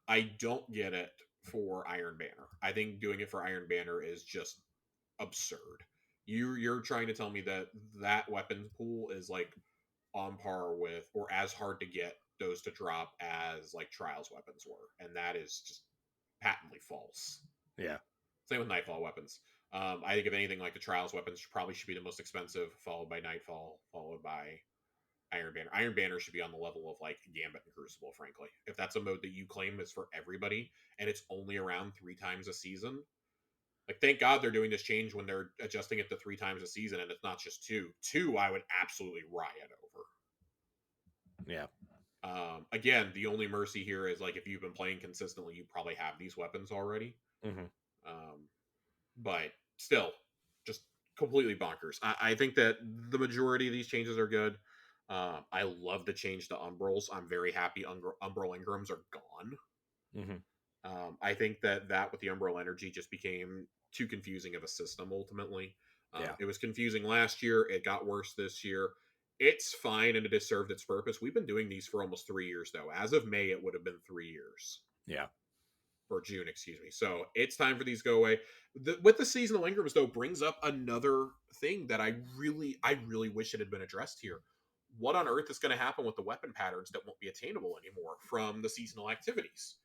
I don't get it for Iron Banner. I think doing it for Iron Banner is just absurd. You're trying to tell me that weapon pool is like on par with or as hard to get those to drop as like trials weapons were, and that is just patently false. Yeah. Same with Nightfall weapons. I think if anything, like the Trials weapons probably should be the most expensive, followed by Nightfall, followed by Iron Banner. Iron Banner should be on the level of like Gambit and Crucible, frankly. If that's a mode that you claim is for everybody and it's only around 3 times a season, like thank God they're doing this change when they're adjusting it to 3 times a season and it's not just 2. 2, I would absolutely riot over. Yeah. Again, the only mercy here is like if you've been playing consistently, you probably have these weapons already. Mm-hmm. But still, just completely bonkers. I think that the majority of these changes are good. I love the change to Umbrals. I'm very happy Umbral Engrams are gone. Mm-hmm. I think that with the Umbral energy just became too confusing of a system ultimately. It was confusing last year. It got worse this year. It's fine and it has served its purpose. We've been doing these for almost 3 years, though. As of May, it would have been 3 years. Yeah. Or June, excuse me. So it's time for these to go away. With the seasonal Engrams, though, brings up another thing that I really wish it had been addressed here. What on earth is going to happen with the weapon patterns that won't be attainable anymore from the seasonal activities?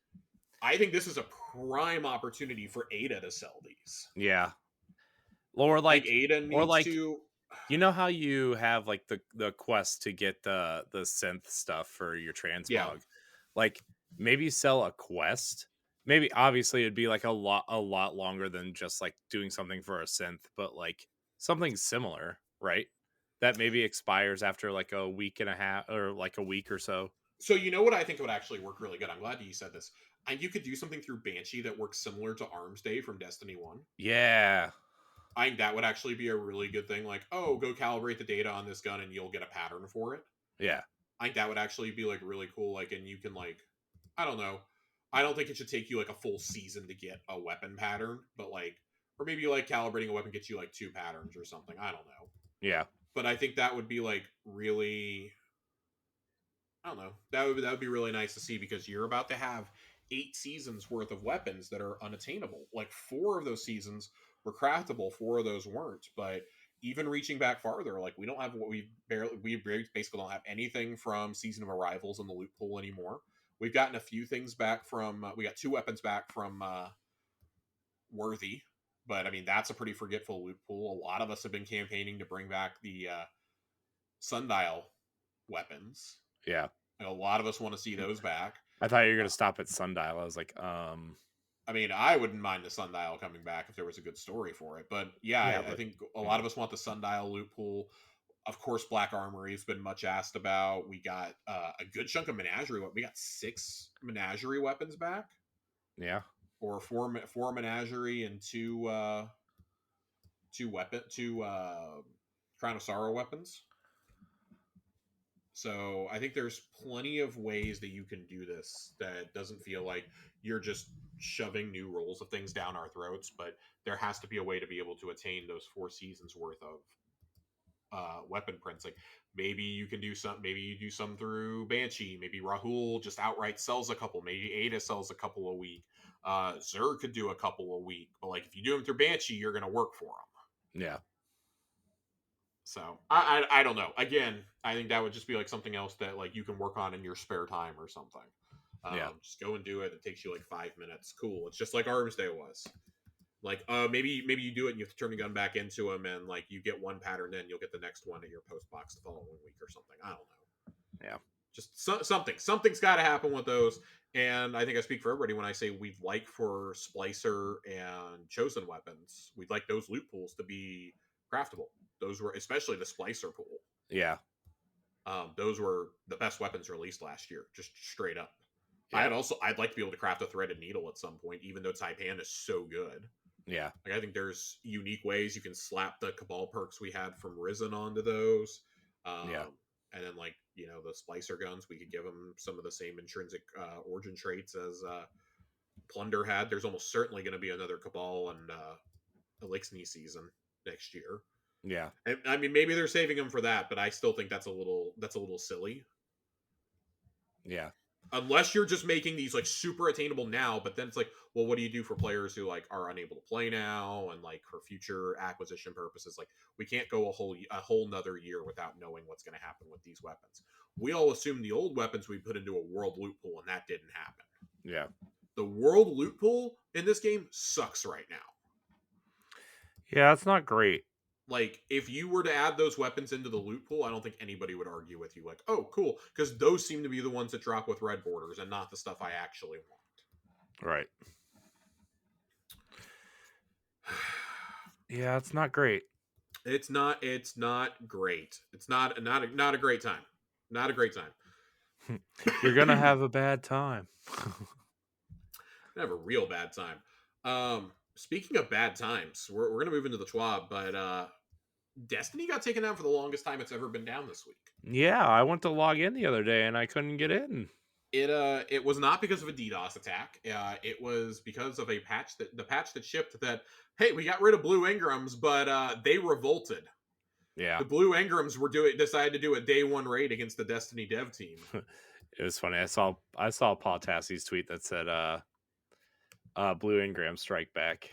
I think this is a prime opportunity for Ada to sell these. Yeah. Or Like like, Ada or needs like, to. you know how you have like the quest to get the synth stuff for your Yeah. transmog? Like maybe sell a quest. Maybe obviously it'd be like a lot longer than just like doing something for a synth, but like something similar, right? That maybe expires after like a week and a half or like a week or so. So you know what I think would actually work really good? I'm glad you said this. And you could do something through Banshee that works similar to Arms Day from Destiny 1. Yeah. I think that would actually be a really good thing. Like, oh, go calibrate the data on this gun and you'll get a pattern for it. Yeah. I think that would actually be like really cool. Like, and you can like, I don't know. I don't think it should take you like a full season to get a weapon pattern, but like, or maybe like calibrating a weapon gets you like 2 patterns or something. I don't know. Yeah. But I think that would be like really, I don't know. That would be really nice to see because you're about to have 8 seasons worth of weapons that are unattainable. Like 4 of those seasons were craftable, 4 of those weren't. But even reaching back farther, like we don't have what we basically don't have anything from Season of Arrivals in the loot pool anymore. We've gotten a few things back from we got 2 weapons back from Worthy, but I mean that's a pretty forgetful loot pool. A lot of us have been campaigning to bring back the sundial weapons. Yeah. A lot of us want to see those back. I thought you were gonna stop at Sundial. I was like, I mean, I wouldn't mind the sundial coming back if there was a good story for it. But yeah, I think a lot of us want the sundial loot pool. Of course, Black Armory has been much asked about. We got a good chunk of menagerie. We got 6 menagerie weapons back. Yeah. Or 4 menagerie and 2 Crown of Sorrow weapons. So I think there's plenty of ways that you can do this that doesn't feel like you're just shoving new rolls of things down our throats, but there has to be a way to be able to attain those 4 seasons worth of weapon prints. Like maybe you can do some, maybe you do some through Banshee, maybe Rahul just outright sells a couple, maybe Ada sells a couple a week. Zer could do a couple a week, but like if you do them through Banshee, you're going to work for them. Yeah. So I don't know. Again, I think that would just be like something else that like you can work on in your spare time or something. Yeah. Just go and do it. It takes you like 5 minutes. Cool. It's just like Arms Day was. Like maybe you do it and you have to turn the gun back into them and like you get one pattern in, you'll get the next one at your post box the following week or something. I don't know. Yeah. Just something's got to happen with those. And I think I speak for everybody when I say we'd like for Splicer and Chosen weapons, we'd like those loot pools to be craftable. Those were especially the Splicer pool. Yeah. Those were the best weapons released last year, just straight up. Yeah. I'd like to be able to craft a threaded needle at some point, even though Taipan is so good. Yeah. Like I think there's unique ways you can slap the Cabal perks we had from Risen onto those. Yeah. And then like, you know, the Splicer guns, we could give them some of the same intrinsic origin traits as Plunder had. There's almost certainly going to be another Cabal and Elixir season next year. Yeah. And, I mean, maybe they're saving them for that, but I still think that's a little silly. Yeah. Unless you're just making these like super attainable now, but then it's like, well, what do you do for players who like are unable to play now and like for future acquisition purposes? Like we can't go a whole nother year without knowing what's going to happen with these weapons. We all assume the old weapons we put into a world loot pool, and that didn't happen. Yeah. The world loot pool in this game sucks right now. Yeah, it's not great. Like, if you were to add those weapons into the loot pool, I don't think anybody would argue with you. Like, oh, cool, because those seem to be the ones that drop with red borders and not the stuff I actually want. Right. Yeah, it's not great. It's not great. It's not a great time. Not a great time. You're gonna have a bad time. Have a real bad time. Speaking of bad times, we're gonna move into the TWAB, but Destiny got taken down for the longest time it's ever been down this week. Yeah, I went to log in the other day and I couldn't get in. It was not because of a DDoS attack. It was because of the patch that shipped that, hey, we got rid of blue Engrams, but they revolted. Yeah. The blue Engrams decided to do a day one raid against the Destiny dev team. It was funny. I saw Paul Tassie's tweet that said blue engram strike back.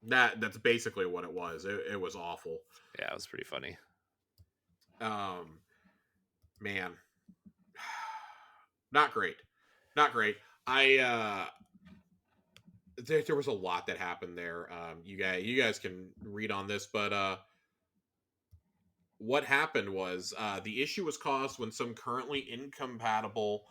That's basically what it was. It was awful. Yeah, it was pretty funny. Man, not great. I there was a lot that happened there. You guys can read on this, but what happened was the issue was caused when some currently incompatible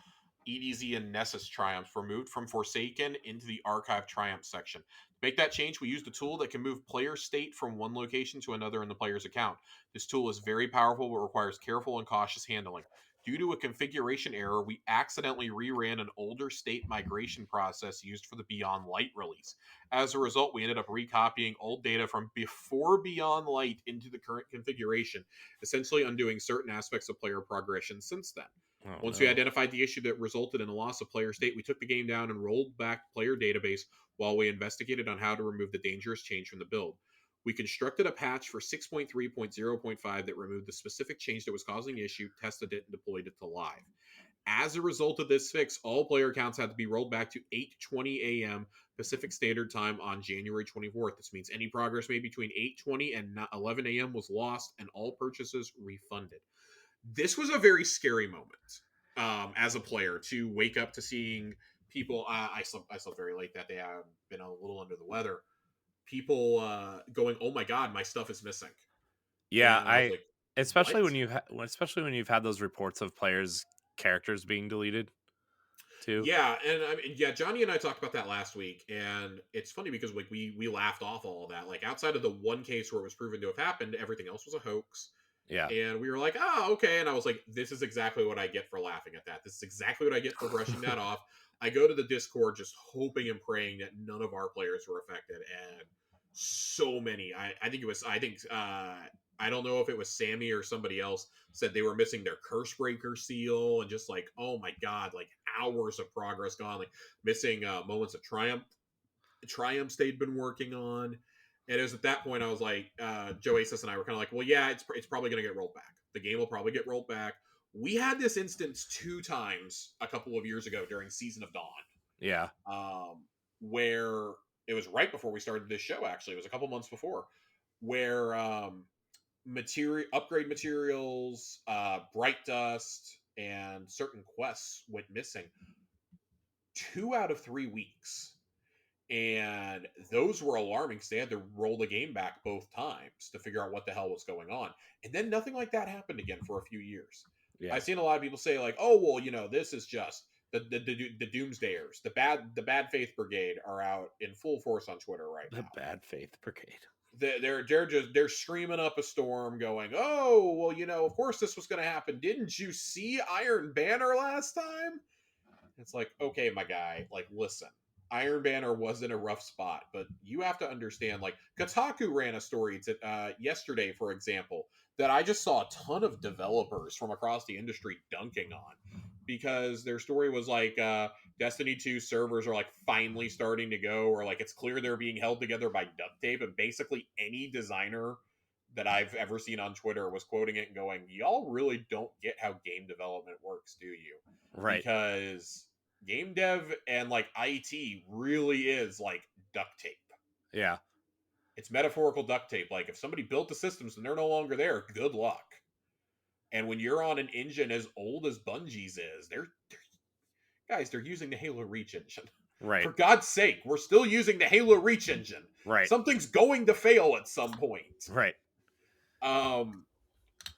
EDZ and Nessus triumphs were moved from Forsaken into the Archive Triumph section. To make that change, we used a tool that can move player state from one location to another in the player's account. This tool is very powerful but requires careful and cautious handling. Due to a configuration error, we accidentally reran an older state migration process used for the Beyond Light release. As a result, we ended up recopying old data from before Beyond Light into the current configuration, essentially undoing certain aspects of player progression since then. Once we identified the issue that resulted in a loss of player state, we took the game down and rolled back player database while we investigated on how to remove the dangerous change from the build. We constructed a patch for 6.3.0.5 that removed the specific change that was causing the issue, tested it, and deployed it to live. As a result of this fix, all player accounts had to be rolled back to 8:20 a.m. Pacific Standard Time on January 24th. This means any progress made between 8:20 and 11 a.m. was lost, and all purchases refunded. This was a very scary moment as a player to wake up to seeing people. I slept very late that day. I've been a little under the weather. People going, "Oh my god, my stuff is missing." Yeah, And I was like, especially "What?" especially when you've had those reports of players' characters being deleted too. Yeah, and I mean, yeah, Johnny and I talked about that last week, and it's funny because like we laughed off all of that. Like outside of the one case where it was proven to have happened, everything else was a hoax. Yeah. And we were like, "Oh, okay." And I was like, "This is exactly what I get for laughing at that. This is exactly what I get for brushing that off." I go to the Discord just hoping and praying that none of our players were affected, and so many. I don't know if it was Sammy or somebody else said they were missing their curse breaker seal, and just like, oh my god, like hours of progress gone, like missing moments of triumphs they'd been working on. And it was at that point I was like, Joe Asis and I were kind of like, well, yeah, it's probably going to get rolled back. The game will probably get rolled back. We had this instance 2 times a couple of years ago during Season of Dawn. Yeah. Where it was right before we started this show. Actually, it was a couple months before, where upgrade materials, bright dust, and certain quests went missing 2 out of 3 weeks. And those were alarming because they had to roll the game back both times to figure out what the hell was going on. And then nothing like that happened again for a few years. Yeah. I've seen a lot of people say like, "Oh, well, this is just the doomsdayers, the bad faith brigade are out in full force on Twitter right now." The bad faith brigade. They're screaming up a storm, going, "Oh, well, of course this was going to happen. Didn't you see Iron Banner last time?" It's like, okay, my guy, like, listen. Iron Banner was in a rough spot, but you have to understand, like, Kotaku ran a story yesterday, for example, that I just saw a ton of developers from across the industry dunking on, because their story was like, Destiny 2 servers are like finally starting to go, or like it's clear they're being held together by duct tape, and basically any designer that I've ever seen on Twitter was quoting it and going, "Y'all really don't get how game development works, do you?" Right. Because game dev and like IT really is like duct tape. Yeah. It's metaphorical duct tape. Like if somebody built the systems and they're no longer there, good luck. And when you're on an engine as old as Bungie's is, they're using the Halo Reach engine. Right. For God's sake, we're still using the Halo Reach engine. Right. Something's going to fail at some point. Right.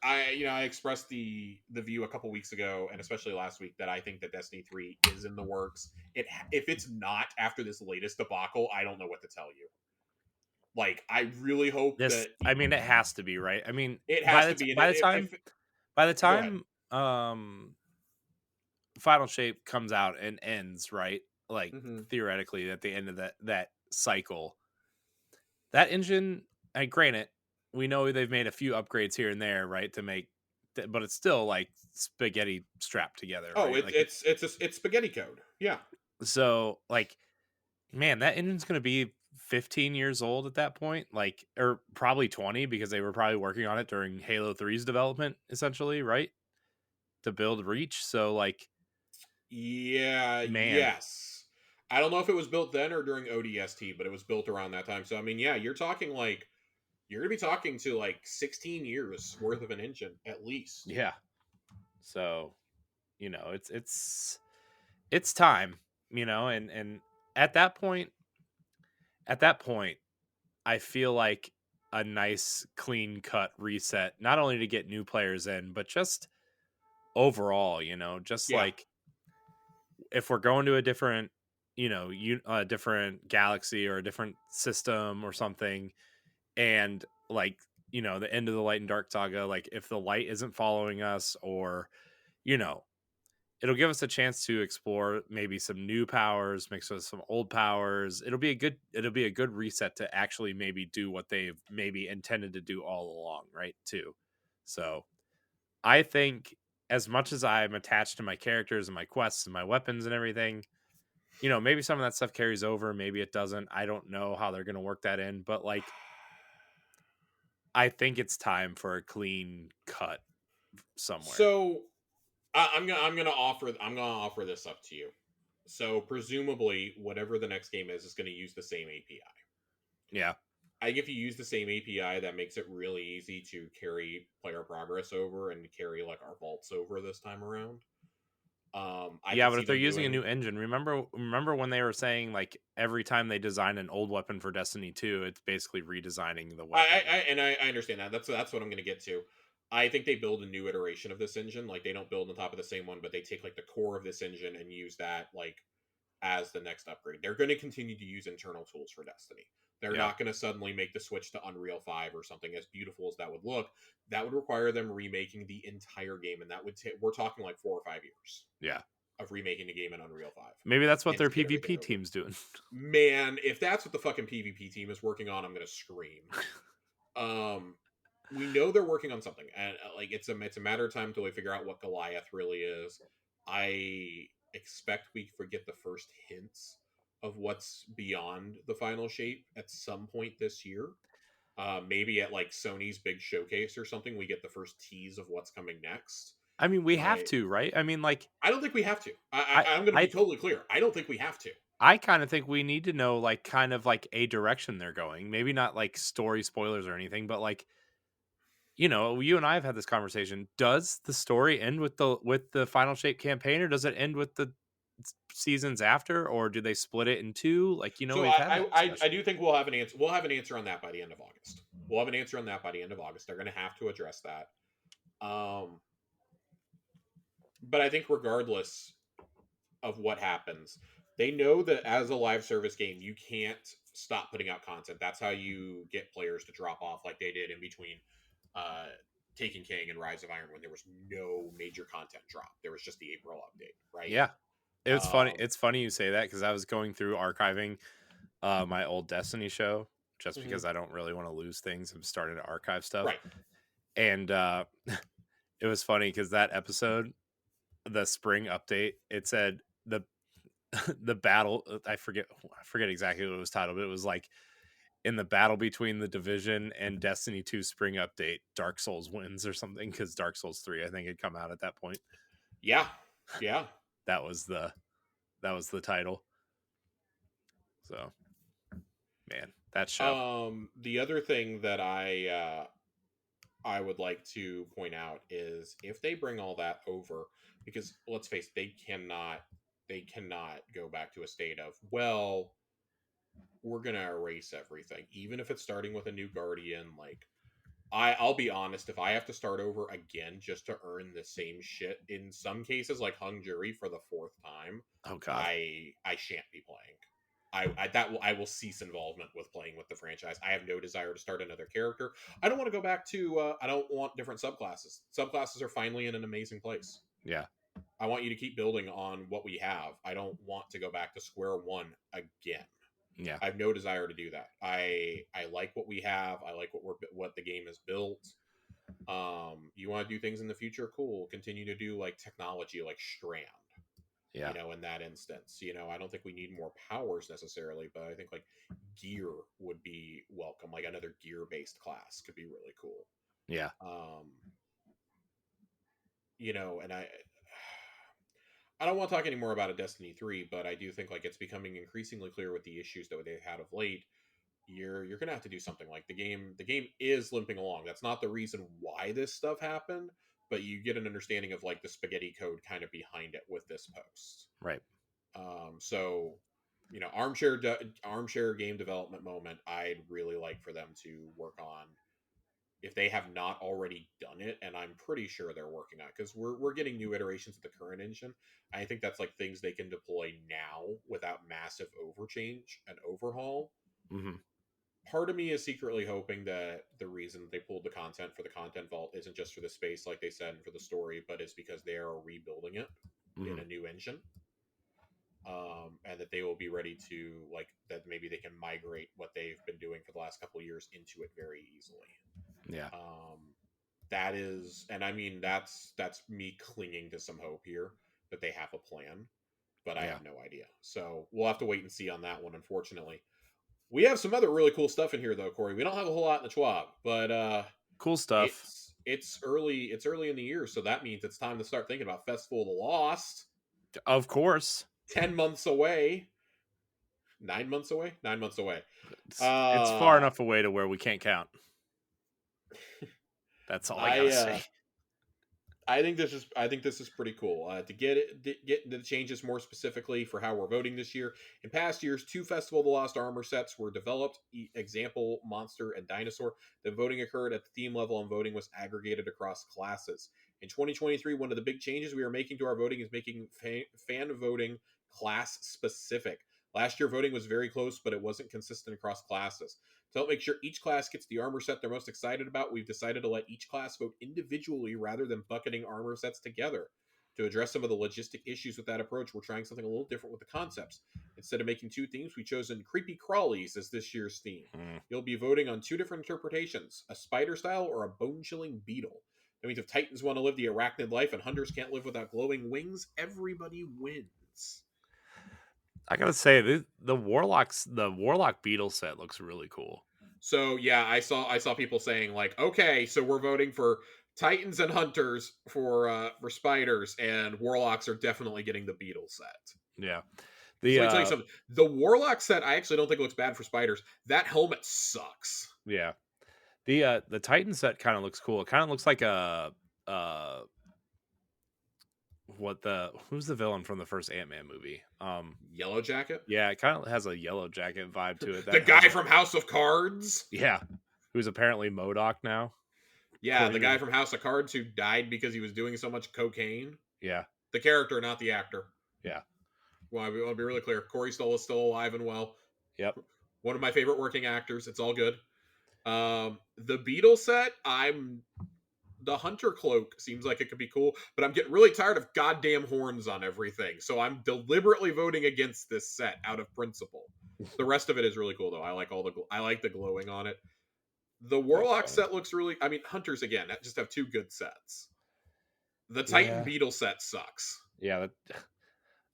I expressed the view a couple weeks ago, and especially last week, that I think that Destiny 3 is in the works. If it's not after this latest debacle, I don't know what to tell you. Like, I really hope that I mean, it has to be, right? I mean, it has to be. by the Go ahead. time Final Shape comes out and ends, right? Like theoretically, at the end of that cycle, that engine. And granted, we know they've made a few upgrades here and there, right, to make, but it's still like spaghetti strapped together. Oh, right? it's spaghetti code. Yeah. So, like, man, that engine's going to be 15 years old at that point, like, or probably 20 because they were probably working on it during Halo 3's development, essentially, right? To build Reach. So, like, Yeah, man, yes. I don't know if it was built then or during ODST, but it was built around that time. So I mean, yeah, you're gonna be talking to like 16 years worth of an engine at least. yeah. So, it's time, and at that point, at that point, I feel like a nice clean cut reset, not only to get new players in, but just overall, just Yeah. like if we're going to a different, a different galaxy or a different system or something, and like, the end of the Light and Dark saga, like if the light isn't following us, or, you know, it'll give us a chance to explore maybe some new powers mixed with some old powers. It'll be a good reset to actually maybe do what they've maybe intended to do all along, right? Too. So I think, as much as I'm attached to my characters and my quests and my weapons and everything, maybe some of that stuff carries over, maybe it doesn't. I don't know how they're going to work that in, but like, I think it's time for a clean cut somewhere. So I'm gonna offer this up to you. So presumably, whatever the next game is going to use the same API. Yeah. I think if you use the same API, that makes it really easy to carry player progress over and carry like our vaults over this time around. I Yeah, could but see if they're them using a doing. new engine, remember when they were saying like every time they design an old weapon for Destiny 2, it's basically redesigning the weapon. I understand that. That's what I'm going to get to. I think they build a new iteration of this engine. Like they don't build on top of the same one, but they take like the core of this engine and use that like as the next upgrade. They're going to continue to use internal tools for Destiny. They're Yeah. not going to suddenly make the switch to Unreal 5 or something. As beautiful as that would look, that would require them remaking the entire game, and that would take. We're talking like 4 or 5 years Yeah. of remaking the game in Unreal 5 Maybe that's what and their to get everything PvP over. team's doing. Man, if that's what the fucking PvP team is working on, I'm gonna scream. Um, we know they're working on something, and like it's a matter of time until we figure out what Goliath really is. I expect we forget the first hints of what's beyond the final shape at some point this year. Maybe at like Sony's big showcase or something, we get the first tease of what's coming next. I mean, we have I to, right? I mean, like, I don't think we have to. I I'm going to be I totally clear. I don't think we have to. I kind of think we need to know, like, kind of like a direction they're going. Maybe not like story spoilers or anything, but like, you and I have had this conversation. Does the story end with the Final Shape campaign, or does it end with the seasons after, or do they split it in two? Like, So we've had that I discussion. do think we'll have an answer. We'll have an answer on that by the end of August. We'll have an answer on that by the end of August. They're going to have to address that. Um, but I think regardless of what happens, they know that as a live service game, you can't stop putting out content. That's how you get players to drop off, like they did in between uh, Taken King and Rise of Iron, when there was no major content drop. There was just the April update, right? Yeah, it's funny. Um, It's funny you say that because I was going through archiving my old Destiny show just mhm. because I don't really want to lose things. I'm starting to archive stuff, Right. and it was funny because that episode, the spring update, it said the battle. I forget exactly what it was titled, but it was like, in the battle between the Division and Destiny 2 spring update, Dark Souls wins or something, because Dark Souls 3 I think had come out at that point. Yeah. Yeah. That was the title. So, man, that show. The other thing that I would like to point out is if they bring all that over, because let's face it, they cannot go back to a state of, well, we're gonna erase everything, even if it's starting with a new guardian. Like I'll be honest, if I have to start over again just to earn the same shit, in some cases like Hung Jury for the fourth time, Oh God. I shan't be playing. I will cease involvement with playing with the franchise. I have no desire to start another character. I don't want to go back to. I don't want different subclasses. Subclasses are finally in an amazing place. Yeah. I want you to keep building on what we have. I don't want to go back to square one again. Yeah. I have no desire to do that. I like what we have. I like what the game has built. You want to do things in the future? Cool. Continue to do like technology like Strand. Yeah. in that instance. I don't think we need more powers necessarily, but I think like gear would be welcome. Like another gear based class could be really cool. Yeah. Um, and I don't want to talk anymore about a Destiny 3, but I do think like it's becoming increasingly clear with the issues that they've had of late. You're gonna have to do something. Like the game is limping along. That's not the reason why this stuff happened, but you get an understanding of like the spaghetti code kind of behind it with this post. Right. So armchair game development moment. I'd really like for them to work on, if they have not already done it, and I'm pretty sure they're working on it, because we're getting new iterations of the current engine. I think that's like things they can deploy now without massive overchange and overhaul. Mm-hmm. Part of me is secretly hoping that the reason they pulled the content for the content vault isn't just for the space, like they said, and for the story, but it's because they are rebuilding it in Mm-hmm. a new engine. And that they will be ready to, like, that maybe they can migrate what they've been doing for the last couple of years into it very easily. Yeah. That is, and I mean, that's me clinging to some hope here that they have a plan, but I Yeah. have no idea. So we'll have to wait and see on that one, unfortunately. We have some other really cool stuff in here though, Corey. We don't have a whole lot in the Schwab, but Cool stuff. it's early in the year, so that means it's time to start thinking about Festival of the Lost. Of course. 10 months away. 9 months away. 9 months away. It's far enough away to where we can't count. That's all I gotta say. I think this is pretty cool. To get the changes more specifically for how we're voting this year. In past years, 2 Festival of the Lost armor sets were developed. Example, Monster and Dinosaur. The voting occurred at the theme level, and voting was aggregated across classes. In 2023, one of the big changes we are making to our voting is making fan voting class specific. Last year, voting was very close, but it wasn't consistent across classes. To help make sure each class gets the armor set they're most excited about, we've decided to let each class vote individually rather than bucketing armor sets together. To address some of the logistic issues with that approach, we're trying something a little different with the concepts. Instead of making 2 themes, we've chosen creepy crawlies as this year's theme. You'll be voting on 2 different interpretations, a spider style or a bone-chilling beetle. That means if Titans want to live the arachnid life and hunters can't live without glowing wings, everybody wins. I gotta say, the warlock beetle set looks really cool. So yeah, I saw people saying like, okay, so we're voting for Titans and Hunters for spiders, and Warlocks are definitely getting the beetle set. Yeah. So let me tell you something. The Warlock set I actually don't think looks bad for spiders. That helmet sucks. Yeah. The Titan set kind of looks cool. It kind of looks like who's the villain from the first Ant-Man movie? Yellow Jacket? Yeah, it kind of has a Yellow Jacket vibe to it. The guy from House of Cards? Yeah. Who's apparently MODOK now. Yeah, the guy from House of Cards who died because he was doing so much cocaine. Yeah. The character, not the actor. Yeah. Well, I want to be really clear. Corey Stoll is still alive and well. Yep. One of my favorite working actors. It's all good. The Beetle set, the Hunter cloak seems like it could be cool, but I'm getting really tired of goddamn horns on everything. So I'm deliberately voting against this set out of principle. The rest of it is really cool though. I like the glowing on it. The Warlock set looks really, I mean, Hunters again, just have 2 good sets. The Titan Beetle set sucks. Yeah,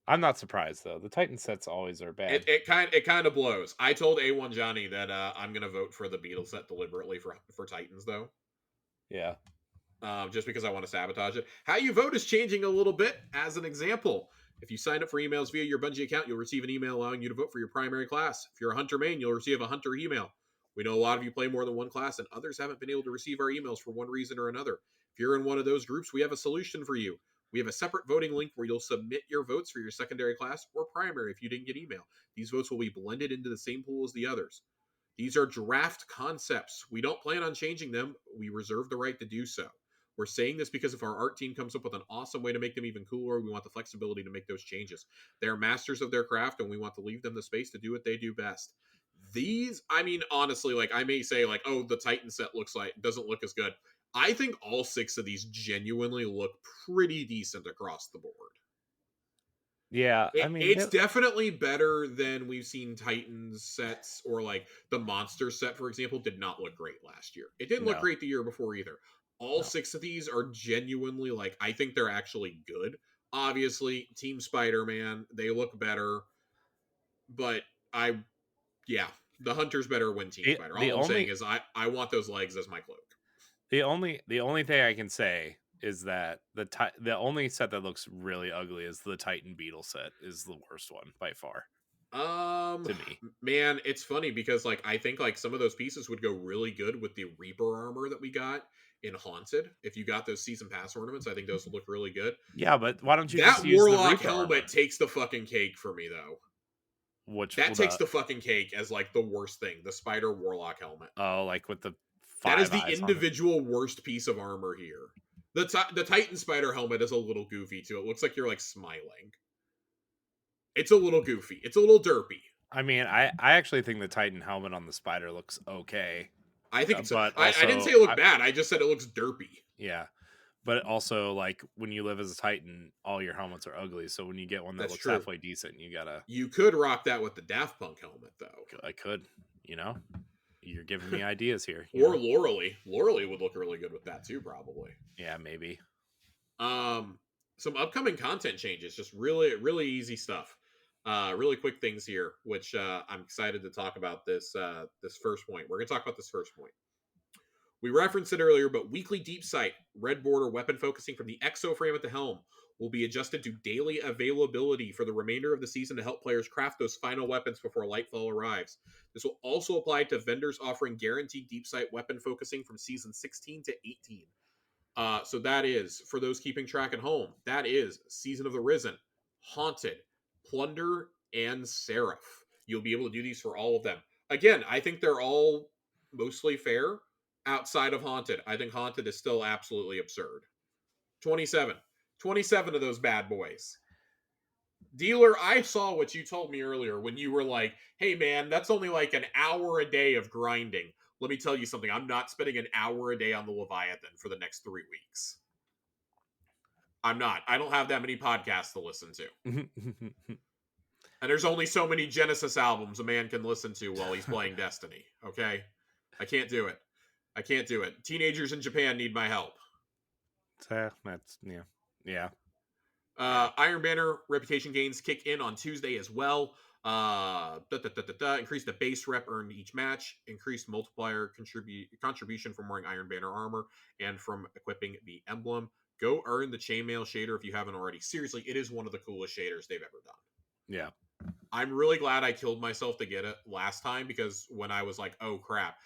I'm not surprised though. The Titan sets always are bad. It kind of blows. I told A1 Johnny that I'm gonna vote for the Beetle set deliberately for Titans though. Yeah. Just because I want to sabotage it. How you vote is changing a little bit. As an example, if you sign up for emails via your Bungie account, you'll receive an email allowing you to vote for your primary class. If you're a Hunter main, you'll receive a Hunter email. We know a lot of you play more than one class, and others haven't been able to receive our emails for one reason or another. If you're in one of those groups, we have a solution for you. We have a separate voting link where you'll submit your votes for your secondary class or primary if you didn't get email. These votes will be blended into the same pool as the others. These are draft concepts. We don't plan on changing them. We reserve the right to do so. We're saying this because if our art team comes up with an awesome way to make them even cooler, we want the flexibility to make those changes. They're masters of their craft, and we want to leave them the space to do what they do best. These, I mean, honestly, like I may say like, oh, the Titan set doesn't look as good. I think all 6 of these genuinely look pretty decent across the board. Yeah, I mean, it's definitely better than we've seen Titans sets, or like the Monster set, for example, did not look great last year. It didn't look great the year before either. All 6 of these are genuinely, like, I think they're actually good. Obviously, Team Spider-Man, they look better, but yeah, the Hunter's better when Team The, Spider. the All I'm saying only is I want those legs as my cloak. the only thing I can say is that the only set that looks really ugly is the Titan Beetle set is the worst one by far to me. Man, it's funny because like I think like some of those pieces would go really good with the Reaper armor that we got in Haunted. If you got those season pass ornaments, I think those would look really good. Yeah, but why don't you That just use the Warlock Reaper helmet armor? takes the fucking cake for me though. Which That takes the fucking cake as like the worst thing, the Spider Warlock helmet. like with the That is 5 the eyes on it. individual worst piece of armor here. The Titan Spider helmet is a little goofy too. It looks like you're like smiling. It's a little goofy. It's a little derpy. I mean, I actually think the Titan helmet on the Spider looks okay. I think it's. But I didn't also, say it looked bad. I just said it looks derpy. yeah. But also, like, when you live as a Titan, all your helmets are ugly. So when you get one that That's looks true. halfway decent, you gotta. You could rock that with the Daft Punk helmet, though. I could, you know. You're giving me ideas here. Or Loreley. Loreley would look really good with that too, probably. Yeah, maybe. Some upcoming content changes. Just really, really easy stuff. Really quick things here, which I'm excited to talk about. This first point. We're gonna talk about this first point. We referenced it earlier, but weekly deep sight, red border weapon focusing from the exo frame at the helm will be adjusted to daily availability for the remainder of the season to help players craft those final weapons before Lightfall arrives. This will also apply to vendors offering guaranteed deep sight weapon focusing from season 16 to 18. So that is, for those keeping track at home, that is Season of the Risen, Haunted, Plunder, and Seraph. You'll be able to do these for all of them. Again, I think they're all mostly fair outside of Haunted. I think Haunted is still absolutely absurd. 27. 27 of those bad boys. Dealer, I saw what you told me earlier when you were like, hey man, that's only like an hour a day of grinding. Let me tell you something. I'm not spending an hour a day on the Leviathan for the next 3 weeks. I'm not. I don't have that many podcasts to listen to. And there's only so many Genesis albums a man can listen to while he's playing Destiny. Okay? I can't do it. I can't do it. Teenagers in Japan need my help. That's yeah. Iron Banner reputation gains kick in on Tuesday as well. Increase the base rep earned each match. Increased multiplier contribution from wearing Iron Banner armor and from equipping the emblem. Go earn the chainmail shader if you haven't already. Seriously, it is one of the coolest shaders they've ever done. Yeah. I'm really glad I killed myself to get it last time because when I was like, oh crap,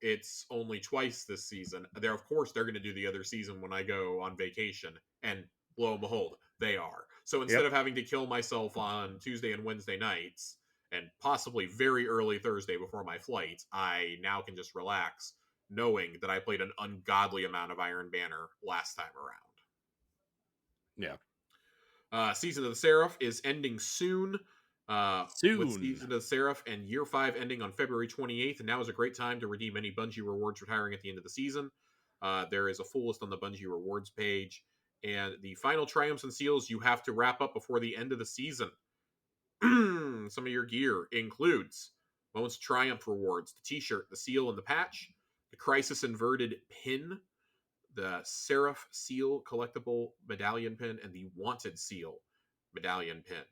it's only twice this season. Of course, they're going to do the other season when I go on vacation. And lo and behold, they are. So instead of having to kill myself on Tuesday and Wednesday nights, and possibly very early Thursday before my flight, I now can just relax, knowing that I played an ungodly amount of Iron Banner last time around. Yeah. Season of the Seraph is ending soon. Soon. With Season of the Seraph and Year 5 ending on February 28th, and now is a great time to redeem any Bungie rewards retiring at the end of the season. There is a full list on the Bungie rewards page, and the final triumphs and seals you have to wrap up before the end of the season. Some of your gear includes Moments of Triumph rewards, the t-shirt, the seal, and the patch, the Crisis Inverted pin, the Seraph Seal collectible medallion pin, and the Wanted Seal medallion pin.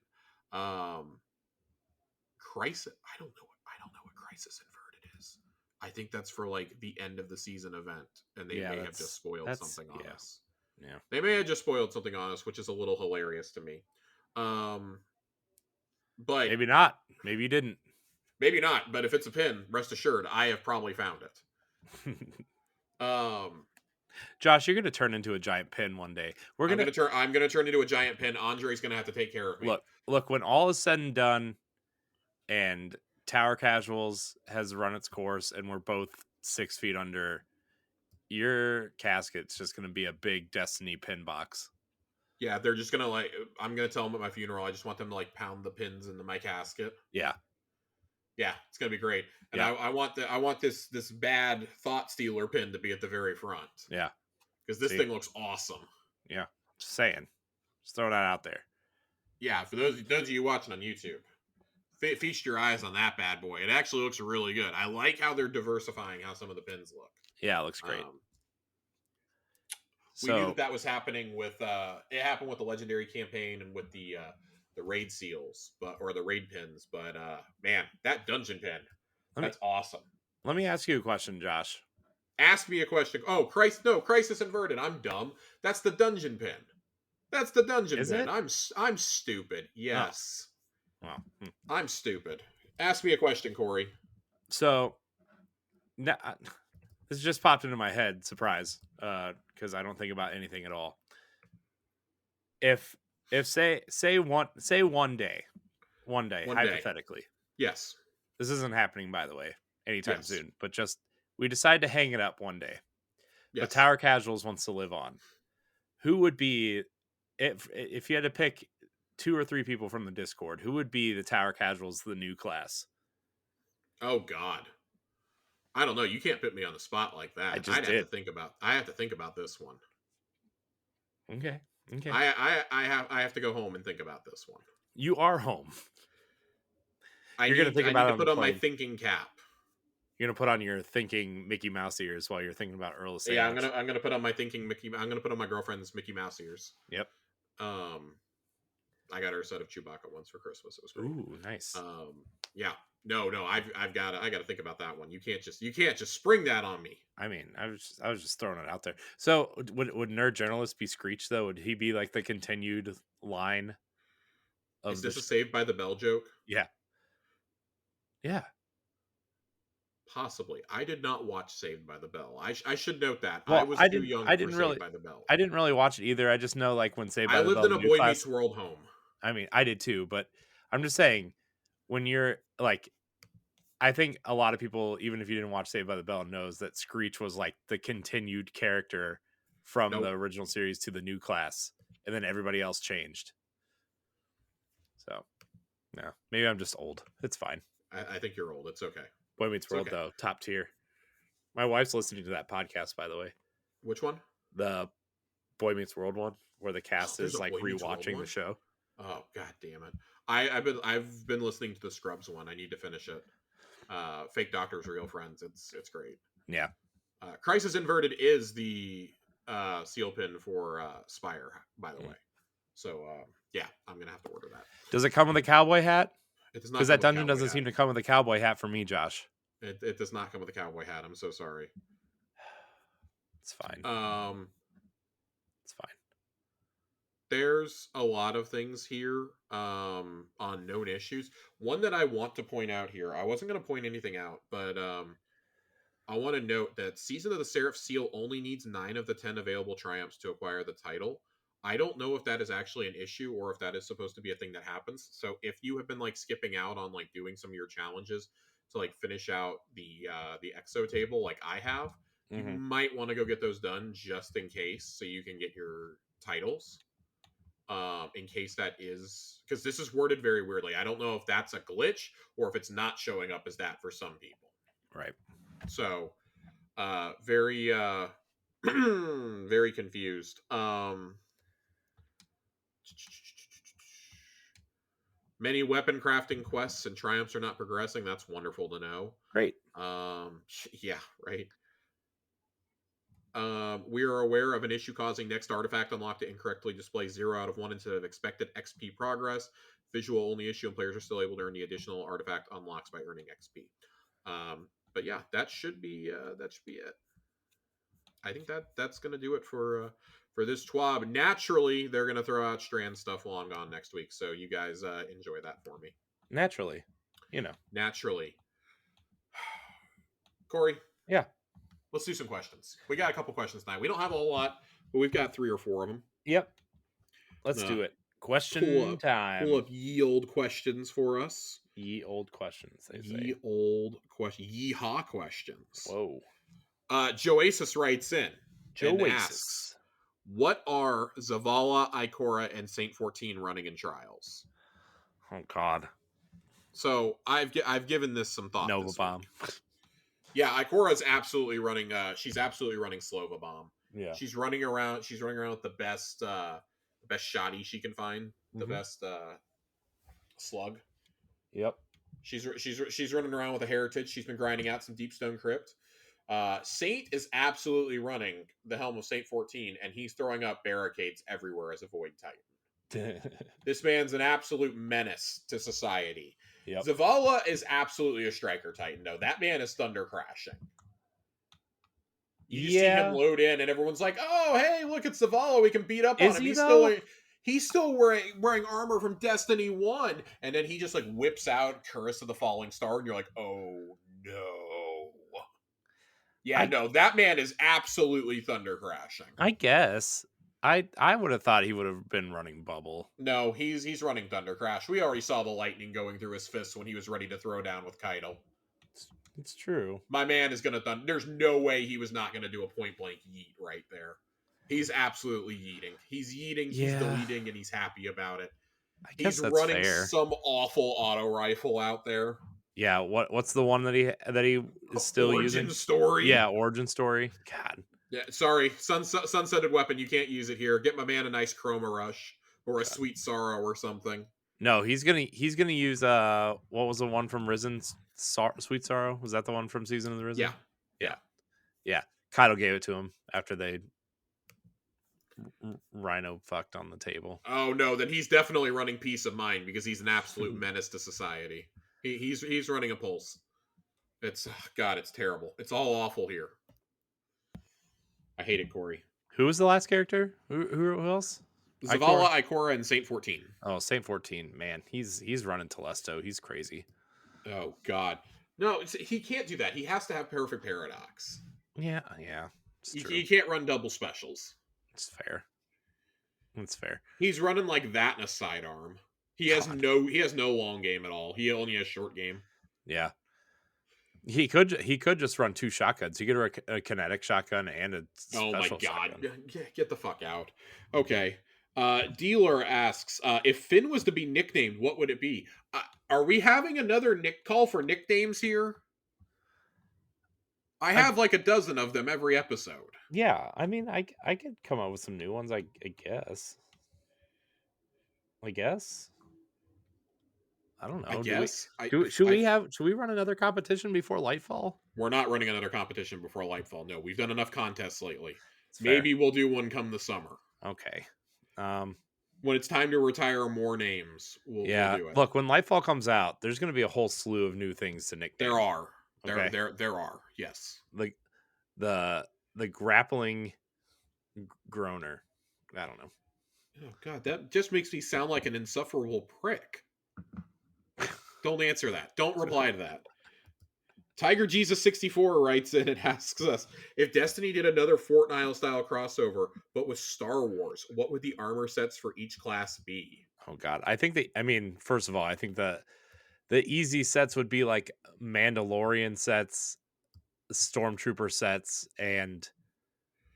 Crisis. I don't know what Crisis Inverted is. I think that's for like the end of the season event, and they may have just spoiled something on us. Yeah, they may have just spoiled something on us, which is a little hilarious to me. But maybe not. Maybe you didn't. Maybe not. But if it's a pin, rest assured, I have probably found it. Josh, you're gonna turn into a giant pin one day. I'm gonna turn into a giant pin. Andre's gonna have to take care of me. Look. When all is said and done, and Tower Casuals has run its course, and we're both 6 feet under, your casket's just gonna be a big Destiny pin box. Yeah, they're just gonna like. I'm gonna tell them at my funeral. I just want them to like pound the pins into my casket. Yeah, it's gonna be great. And I want this bad Thought Stealer pin to be at the very front. Yeah, because this thing looks awesome. Yeah, just saying. Just throw that out there. Yeah, for those of you watching on YouTube, feast your eyes on that bad boy. It actually looks really good. I like how they're diversifying how some of the pins look. Yeah, it looks great. We knew So that was happening with it happened with the legendary campaign and with the raid seals, or the raid pins. But man, that dungeon pin, let me that's awesome. let me ask you a question, Josh. Ask me a question. Oh, Christ! No, crisis inverted. I'm dumb. That's the dungeon pin. That's the dungeon Is pin. it? I'm stupid. Oh, Yes, well. I'm stupid. Ask me a question, Corey. So now, this just popped into my head. Surprise, because I don't think about anything at all. If say one day, One day. hypothetically, Yes. this isn't happening, by the way, anytime Yes. soon. But just we decide to hang it up one day. Yes. But Tower Casuals wants to live on. Who would be if you had to pick 2 or 3 people from the Discord? Who would be the Tower Casuals, the new class? Oh God. I don't know. You can't put me on the spot like that. I just Have to did. think about. I have to think about this one. Okay. I have to go home and think about this one. You are home. I need to put on my thinking cap. You're gonna put on your thinking Mickey Mouse ears while you're thinking about Earl Sandwich. Yeah, I'm gonna put on my thinking Mickey. I'm gonna put on my girlfriend's Mickey Mouse ears. Yep. I got her a set of Chewbacca ones for Christmas. It was great. Ooh, nice. Yeah. No. I got to think about that one. You can't just spring that on me. I mean, I was just throwing it out there. So would Nerd Journalist be Screech though? Would he be like the continued line? Is this a Saved by the Bell joke? Yeah. Yeah. Possibly. I did not watch Saved by the Bell. I should note that. Well, I was too young for Saved by the Bell. I didn't really watch it either. I just know like when Saved by the Bell. I lived in a Boy Meets World home. I mean, I did too, but I'm just saying when you're like, I think a lot of people, even if you didn't watch Saved by the Bell, knows that Screech was like the continued character from the original series to the new class, and then everybody else changed. So, no, maybe I'm just old. It's fine. I think you're old. It's okay. Boy Meets World, though, top tier. My wife's listening to that podcast, by the way. Which one? The Boy Meets World one, where the cast is like rewatching the show. Oh, God damn it! I've been listening to the Scrubs one. I need to finish it. Fake Doctors, Real Friends. It's great. Yeah. Crisis Inverted is the seal pin for Spire, by the way. So yeah, I'm gonna have to order that. Does it come with a cowboy hat? It does not. Because that dungeon doesn't seem to come with a cowboy hat for me, Josh. It does not come with a cowboy hat. I'm so sorry. It's fine. It's fine. There's a lot of things here on known issues. One that I want to point out here, I wasn't going to point anything out, but I want to note that Season of the Seraph Seal only needs 9 of the 10 available triumphs to acquire the title. I don't know if that is actually an issue or if that is supposed to be a thing that happens. So if you have been like skipping out on like doing some of your challenges to like finish out the exo table like I have, you might want to go get those done just in case, so you can get your titles. In case that is, because this is worded very weirdly. I don't know if that's a glitch or if it's not showing up as that for some people. Right. So, very, very confused. Many weapon crafting quests and triumphs are not progressing. That's wonderful to know. Great. Yeah, right. We are aware of an issue causing next artifact unlock to incorrectly display 0 out of 1 instead of expected XP progress. Visual only issue, and players are still able to earn the additional artifact unlocks by earning XP. But yeah, that should be it. I think that's gonna do it for this TWAB. Naturally, they're gonna throw out Strand stuff long gone next week, so you guys enjoy that for me. Naturally, you know. Naturally. Corey. Yeah. Let's do some questions. We got a couple questions tonight. We don't have a whole lot, but we've got 3 or 4 of them. Yep. Let's do it. Question time. Pull up ye old questions for us. Ye old questions, they say. Ye old questions. Yeehaw questions. Whoa. Joasis writes in and Joasis asks, what are Zavala, Ikora, and Saint 14 running in trials? Oh, God. So I've given this some thought. Nova Bomb. Yeah, Ikora's absolutely running. She's absolutely running Slova Bomb. Yeah, she's running around. She's running around with the best shoddy she can find. The best slug. Yep. She's running around with a heritage. She's been grinding out some Deep Stone Crypt. Saint is absolutely running the helm of Saint 14, and he's throwing up barricades everywhere as a Void Titan. This man's an absolute menace to society. Yep. Zavala is absolutely a Striker Titan, though. That man is thunder crashing. You see him load in, and everyone's like, "Oh, hey, look, it's Zavala. We can beat up on him." He's still wearing armor from Destiny 1, and then he just like whips out Curse of the Falling Star, and you're like, "Oh no." Yeah, no, that man is absolutely thunder crashing. I guess. I would have thought he would have been running Bubble. No, he's running Thunder Crash. We already saw the lightning going through his fists when he was ready to throw down with Kaido. It's true. My man is gonna There's no way he was not gonna do a point blank yeet right there. He's absolutely yeeting. He's yeeting. He's deleting, and he's happy about it. He's running some awful auto rifle out there. Yeah, what's the one that he is still using? Origin Story. Yeah, Origin Story. God. Yeah, sorry, sunsetted weapon. You can't use it here. Get my man a nice Chroma Rush or a Sweet Sorrow or something. No, he's gonna use what was the one from Risen? Sweet Sorrow? Was that the one from Season of the Risen? Yeah. Kaido gave it to him after they Rhino fucked on the table. Oh no, then he's definitely running Peace of Mind because he's an absolute menace to society. He's running a Pulse. It's terrible. It's all awful here. I hate it, Corey. Who was the last character? Who else? Zavala, Ikora, and Saint 14. Oh, Saint 14, man, he's running Telesto. He's crazy. Oh God, no, he can't do that. He has to have Perfect Paradox. Yeah. He can't run double specials. It's fair. It's fair. He's running like that in a sidearm. He has no long game at all. He only has short game. Yeah. He could just run 2 shotguns. He could run a kinetic shotgun and a special shotgun. Get the fuck out. Okay. Dealer asks, if Finn was to be nicknamed, what would it be? Are we having another nick call for nicknames here? I have like a dozen of them every episode. Yeah, I mean, I could come up with some new ones. I guess. I don't know. Should we run another competition before Lightfall? We're not running another competition before Lightfall. No, we've done enough contests lately. Maybe we'll do one come the summer. Okay. When it's time to retire more names, we'll do it. Look, when Lightfall comes out, there's going to be a whole slew of new things to nickname. There are. There are. Yes. Like the grappling groaner. I don't know. Oh God, that just makes me sound like an insufferable prick. Don't answer that. Don't reply to that. Tiger Jesus 64 writes in and asks us, if Destiny did another Fortnite style crossover, but with Star Wars, what would the armor sets for each class be? Oh God, first of all, I think the easy sets would be like Mandalorian sets, Stormtrooper sets, and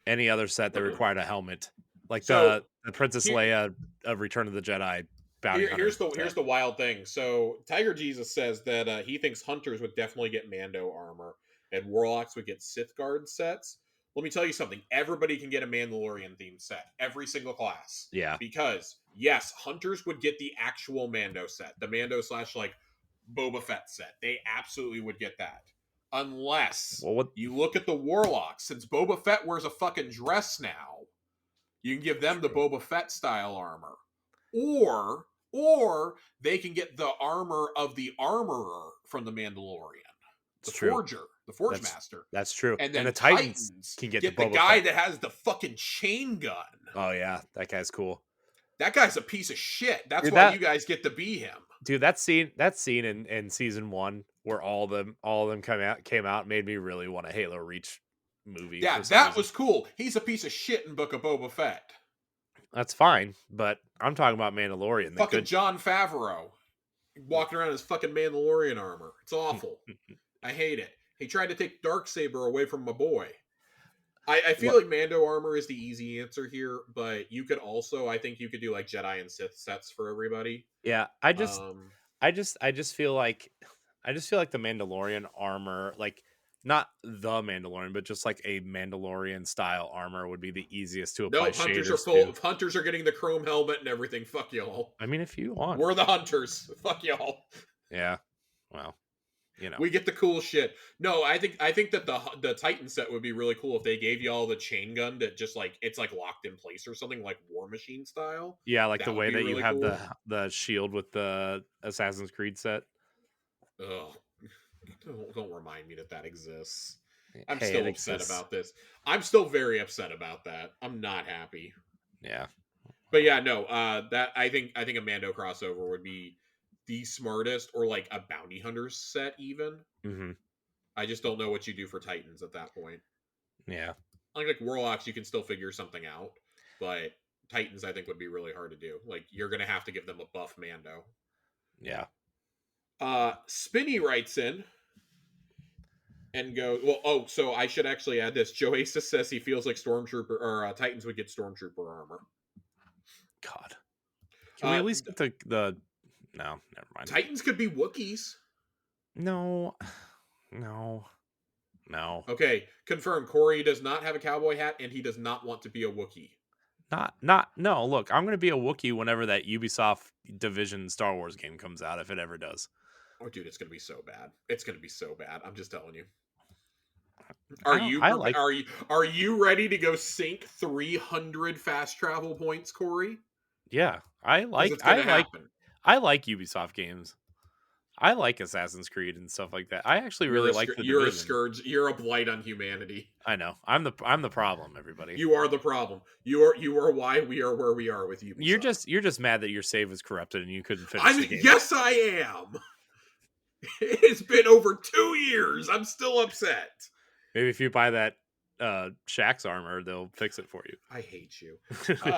any other set that required a helmet, like the Princess Leia of Return of the Jedi. Here's the wild thing. So Tiger Jesus says that he thinks Hunters would definitely get Mando armor, and Warlocks would get Sith Guard sets. Let me tell you something. Everybody can get a Mandalorian themed set. Every single class. Yeah. Because yes, Hunters would get the actual Mando set, the Mando / like Boba Fett set. They absolutely would get that. Unless you look at the Warlocks, since Boba Fett wears a fucking dress now, you can give them the Boba Fett style armor. Or they can get the armor of the armorer from the Mandalorian. The Forger, the Forge Master. That's true. And then the Titans can get the guy that has the fucking chain gun. Oh yeah, that guy's cool. That guy's a piece of shit. That's why you guys get to be him. Dude, that scene in season 1 where all of them came out made me really want a Halo Reach movie. Yeah, that was cool. He's a piece of shit in Book of Boba Fett. That's fine, but I'm talking about Mandalorian. Fucking Jon Favreau walking around in his fucking Mandalorian armor. It's awful. I hate it. He tried to take Darksaber away from my boy. I feel like Mando armor is the easy answer here, but you could also, I think you could do like Jedi and Sith sets for everybody. Yeah, I just feel like the Mandalorian armor, like not the Mandalorian, but just like a Mandalorian style armor would be the easiest to apply. No, Hunters are full. If Hunters are getting the chrome helmet and everything, fuck y'all. I mean, if you want, we're the Hunters. Fuck y'all. Yeah. Well, We get the cool shit. No, I think that the Titan set would be really cool if they gave you all the chain gun that just like it's like locked in place or something like War Machine style. Yeah, like the That would way be that you really have cool. the shield with the Assassin's Creed set. Ugh. Don't remind me that that exists. I'm Hey, it still upset exists. about this. I'm still very upset about that. I'm not happy. Yeah. But yeah, no. That I think a Mando crossover would be the smartest, or like a bounty hunters set even. Mm-hmm. I just don't know what you do for Titans at that point. Yeah. Like Warlocks, you can still figure something out, but Titans, I think, would be really hard to do. Like you're gonna have to give them a buff Mando. Yeah. Spinny writes in and go, well, oh, so I should actually add this. Joasis says he feels like Stormtrooper or Titans would get Stormtrooper armor. God. Can we Uh, at least get the no, never mind. Titans could be Wookiees. No. No. No. Okay, confirmed. Corey does not have a cowboy hat, and he does not want to be a Wookiee. No, look, I'm gonna be a Wookiee whenever that Ubisoft Division Star Wars game comes out, if it ever does. Oh, dude, it's gonna be so bad. It's gonna be so bad. I'm just telling you. I don't I like Are you ready to go sink 300 fast travel points, Corey? yeah. Because it's gonna happen. I like Ubisoft games. I like Assassin's Creed and stuff like that. I actually really like the You're a Division. scourge. You're a blight on humanity. I know. I'm the problem, everybody. You are the problem. You are why we are where we are with Ubisoft. You're just mad that your save was corrupted and you couldn't finish the game. Yes, I am. It's been over 2 years. I'm still upset. Maybe if you buy that Shaxx armor, they'll fix it for you. I hate you.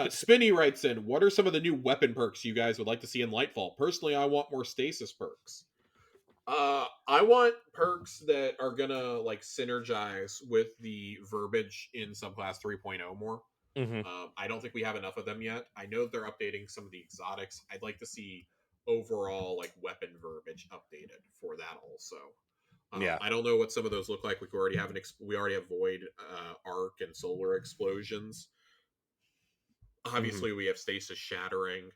Spinny writes in, what are some of the new weapon perks you guys would like to see in Lightfall? Personally, I want more stasis perks. I want perks that are gonna like synergize with the verbiage in subclass 3.0 more. Mm-hmm. I don't think we have enough of them yet. I know they're updating some of the exotics. I'd like to see overall like weapon verbiage updated for that also. Yeah, I don't know what some of those look like. We already have we already have void, arc, and solar explosions. Obviously, we have stasis shattering.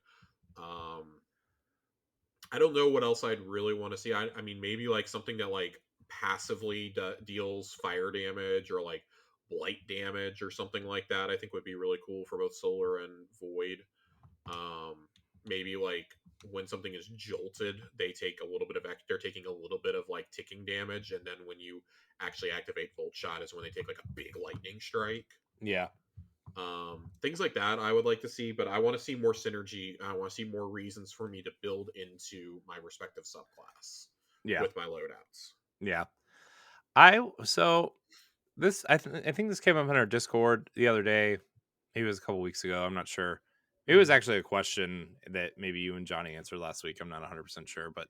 I don't know what else I'd really want to see. I mean, maybe like something that like passively deals fire damage or like blight damage or something like that. I think would be really cool for both solar and void. Maybe like when something is jolted, they take a little bit of they're taking a little bit of like ticking damage, and then when you actually activate Volt Shot is when they take like a big lightning strike. yeah. Things like that I would like to see, but I want to see more synergy. I want to see more reasons for me to build into my respective subclass with my loadouts. Yeah. This I think this came up in our Discord the other day. Maybe it was a couple weeks ago. I'm not sure. It was actually a question that maybe you and Johnny answered last week. I'm not 100% sure, but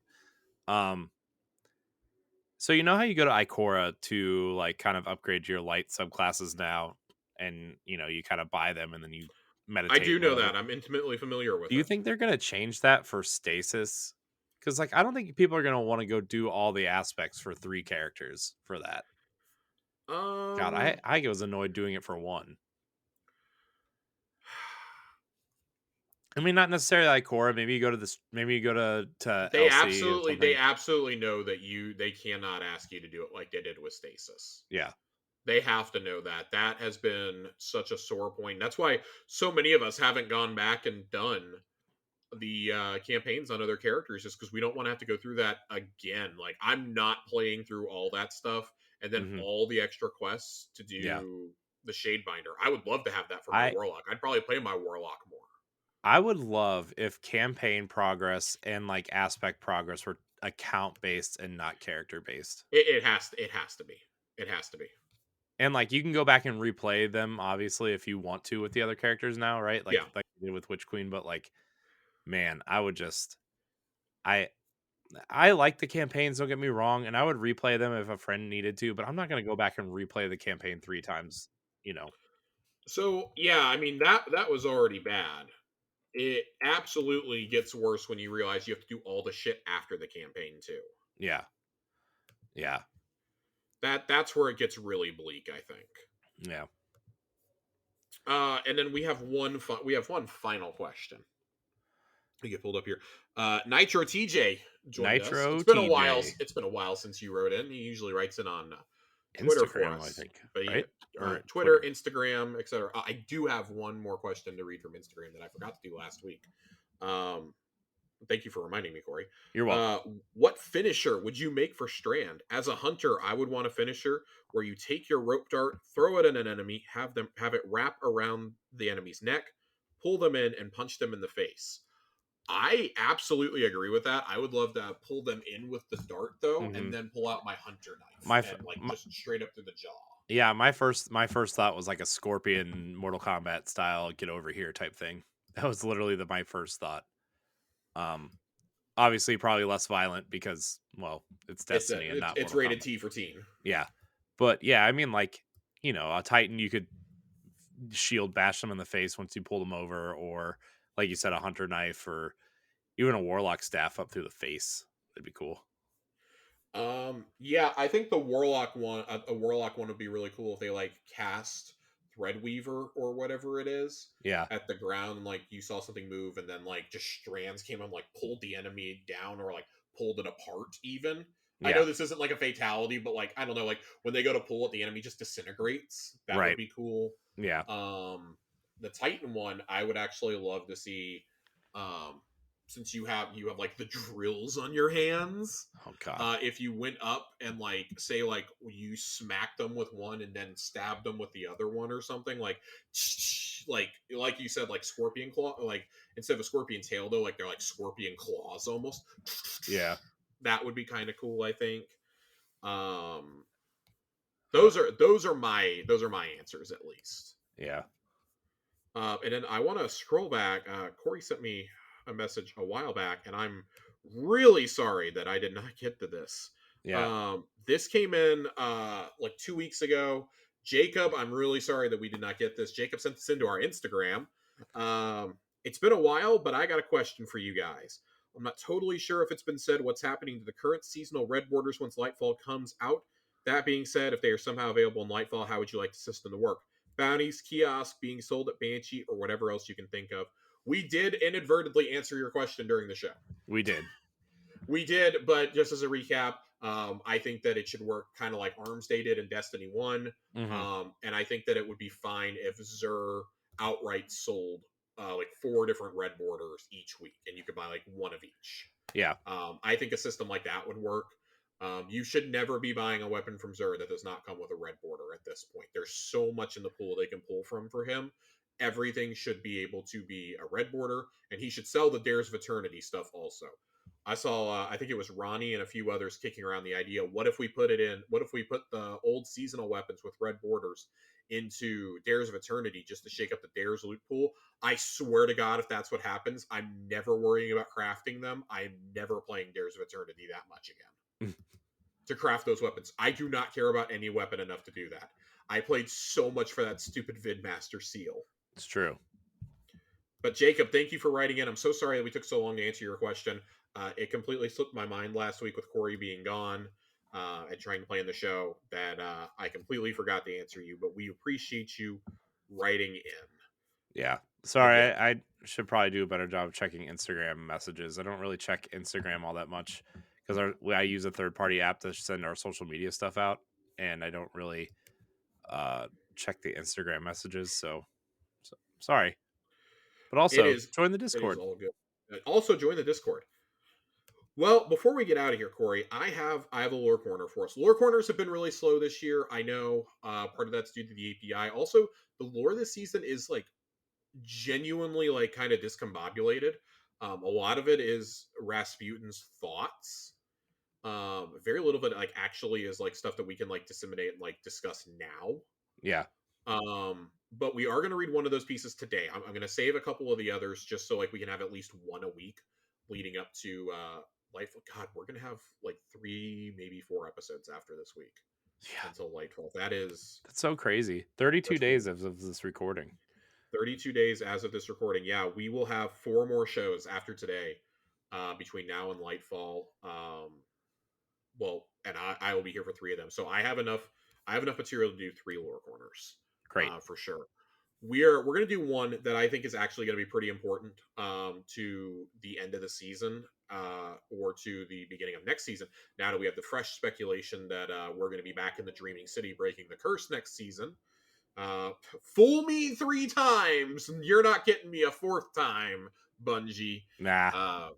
so you know how you go to Ikora to like kind of upgrade your light subclasses now, and you know you kind of buy them and then you meditate. I do know that. I'm intimately familiar with it. Do you think they're gonna change that for stasis? Because like I don't think people are gonna want to go do all the aspects for 3 characters for that. God, I was annoyed doing it for 1. I mean, not necessarily Ikora. Maybe you go to this. Maybe you go to they LC. They absolutely know that they cannot ask you to do it like they did with stasis. Yeah, they have to know that. That has been such a sore point. That's why so many of us haven't gone back and done the campaigns on other characters, just because we don't want to have to go through that again. Like I'm not playing through all that stuff and then all the extra quests to do the Shadebinder. I would love to have that for my Warlock. I'd probably play my Warlock more. I would love if campaign progress and like aspect progress were account based and not character based. It has to be. It has to be. And like you can go back and replay them, obviously, if you want to with the other characters now, right? Like like you did with Witch Queen, but like, man, I would just I like the campaigns, don't get me wrong, and I would replay them if a friend needed to, but I'm not gonna go back and replay the campaign 3 times, you know. So yeah, I mean that was already bad. It absolutely gets worse when you realize you have to do all the shit after the campaign too. Yeah. Yeah. That's where it gets really bleak, I think. Yeah. And then we have one final question. We get pulled up here. Nitro TJ joined us. Nitro It's been a while. TJ. It's been a while since you wrote in. He usually writes in on Twitter for Instagram, I us, think, but right? Or Twitter, Twitter. Instagram, etc. I do have one more question to read from Instagram that I forgot to do last week. Um, Thank you for reminding me, Corey. You're welcome. What finisher would you make for Strand? As a hunter, I would want a finisher where you take your rope dart, throw it at an enemy, have it wrap around the enemy's neck, pull them in, and punch them in the face. I absolutely agree with that. I would love to pull them in with the dart though, and then pull out my hunter knife My, and like just straight up to the jaw. yeah, my first thought was like a Scorpion Mortal Kombat style get over here type thing. That was literally my first thought. Um, Obviously probably less violent because, well, it's Destiny and not It's Mortal rated Kombat. T for teen. Yeah, but yeah, I mean, like, you know, a Titan you could shield bash them in the face once you pull them over, or like you said, a hunter knife, or even a warlock staff up through the face. That'd be cool. Yeah, I think the warlock one, a warlock one would be really cool if they like cast Threadweaver or whatever it is Yeah, at the ground, and like you saw something move, and then like just strands came and like pulled the enemy down or like pulled it apart. Even I yeah, know this isn't like a fatality, but like I don't know, like when they go to pull it, the enemy just disintegrates. That would right. be cool. Yeah. Um, the Titan one, I would actually love to see. Um, since you have like the drills on your hands, Oh God. if you went up and like say like you smacked them with one and then stabbed them with the other one or something, like you said, like scorpion claw, like instead of a scorpion tail though, like they're like scorpion claws almost. Yeah. That would be kind of cool, I think. um Huh. those are my answers at least. Yeah. And then I want to scroll back. Corey sent me a message a while back, and I'm really sorry that I did not get to this. Yeah. This came in like 2 weeks ago. Jacob, I'm really sorry that we did not get this. Jacob sent this into our Instagram. It's been a while, but I got a question for you guys. I'm not totally sure if it's been said what's happening to the current seasonal red borders once Lightfall comes out. That being said, if they are somehow available in Lightfall, how would you like the system to work? Bounties, kiosks being sold at Banshee, or whatever else you can think of. We did inadvertently answer your question during the show. We did. We did, but just as a recap, I think that it should work kind of like Arms Day did in Destiny 1. Mm-hmm. And I think that it would be fine if Xur outright sold like 4 different red borders each week, and you could buy like one of each. Yeah. I think a system like that would work. You should never be buying a weapon from Xur that does not come with a red border at this point. There's so much in the pool they can pull from for him. Everything should be able to be a red border, and he should sell the Dares of Eternity stuff also. I saw, I think it was Ronnie and a few others kicking around the idea. What if we put it in? What if we put the old seasonal weapons with red borders into Dares of Eternity just to shake up the Dares loot pool? I swear to God, if that's what happens, I'm never worrying about crafting them. I'm never playing Dares of Eternity that much again to craft those weapons. I do not care about any weapon enough to do that. I played so much for that stupid Vidmaster seal. It's true. But Jacob, thank you for writing in. I'm so sorry that we took so long to answer your question. It completely slipped my mind last week with Corey being gone and trying to play in the show that I completely forgot to answer you. But we appreciate you writing in. Yeah. Sorry, Again. I should probably do a better job of checking Instagram messages. I don't really check Instagram all that much because I use a third party app to send our social media stuff out, and I don't really check the Instagram messages. So sorry. But It also is. join the It is Discord. all good. Also, join the Discord. Well, before we get out of here, Corey, I have a lore corner for us. Lore corners have been really slow this year. I know part of that's due to the API. Also, the lore this season is like genuinely like kind of discombobulated. A lot of it is Rasputin's thoughts. Very little of it like actually is like stuff that we can like disseminate and like discuss now. Yeah. But we are going to read one of those pieces today. I'm going to save a couple of the others just so like we can have at least one a week leading up to Lightfall. God, we're going to have like 3, maybe 4 episodes after this week Yeah. until Lightfall. That's so crazy. 32 that's days of this recording. 32 days as of this recording. Yeah, we will have 4 more shows after today between now and Lightfall. Well, and I will be here for 3 of them. So I have enough material to do 3 lore corners Great. for sure. we're gonna do one that I think is actually gonna be pretty important to the end of the season or to the beginning of next season. Now that we have the fresh speculation that we're gonna be back in the Dreaming City breaking the curse next season. Uh, Fool me 3 times, you're not getting me a 4th time, Bungie. Nah. Uh,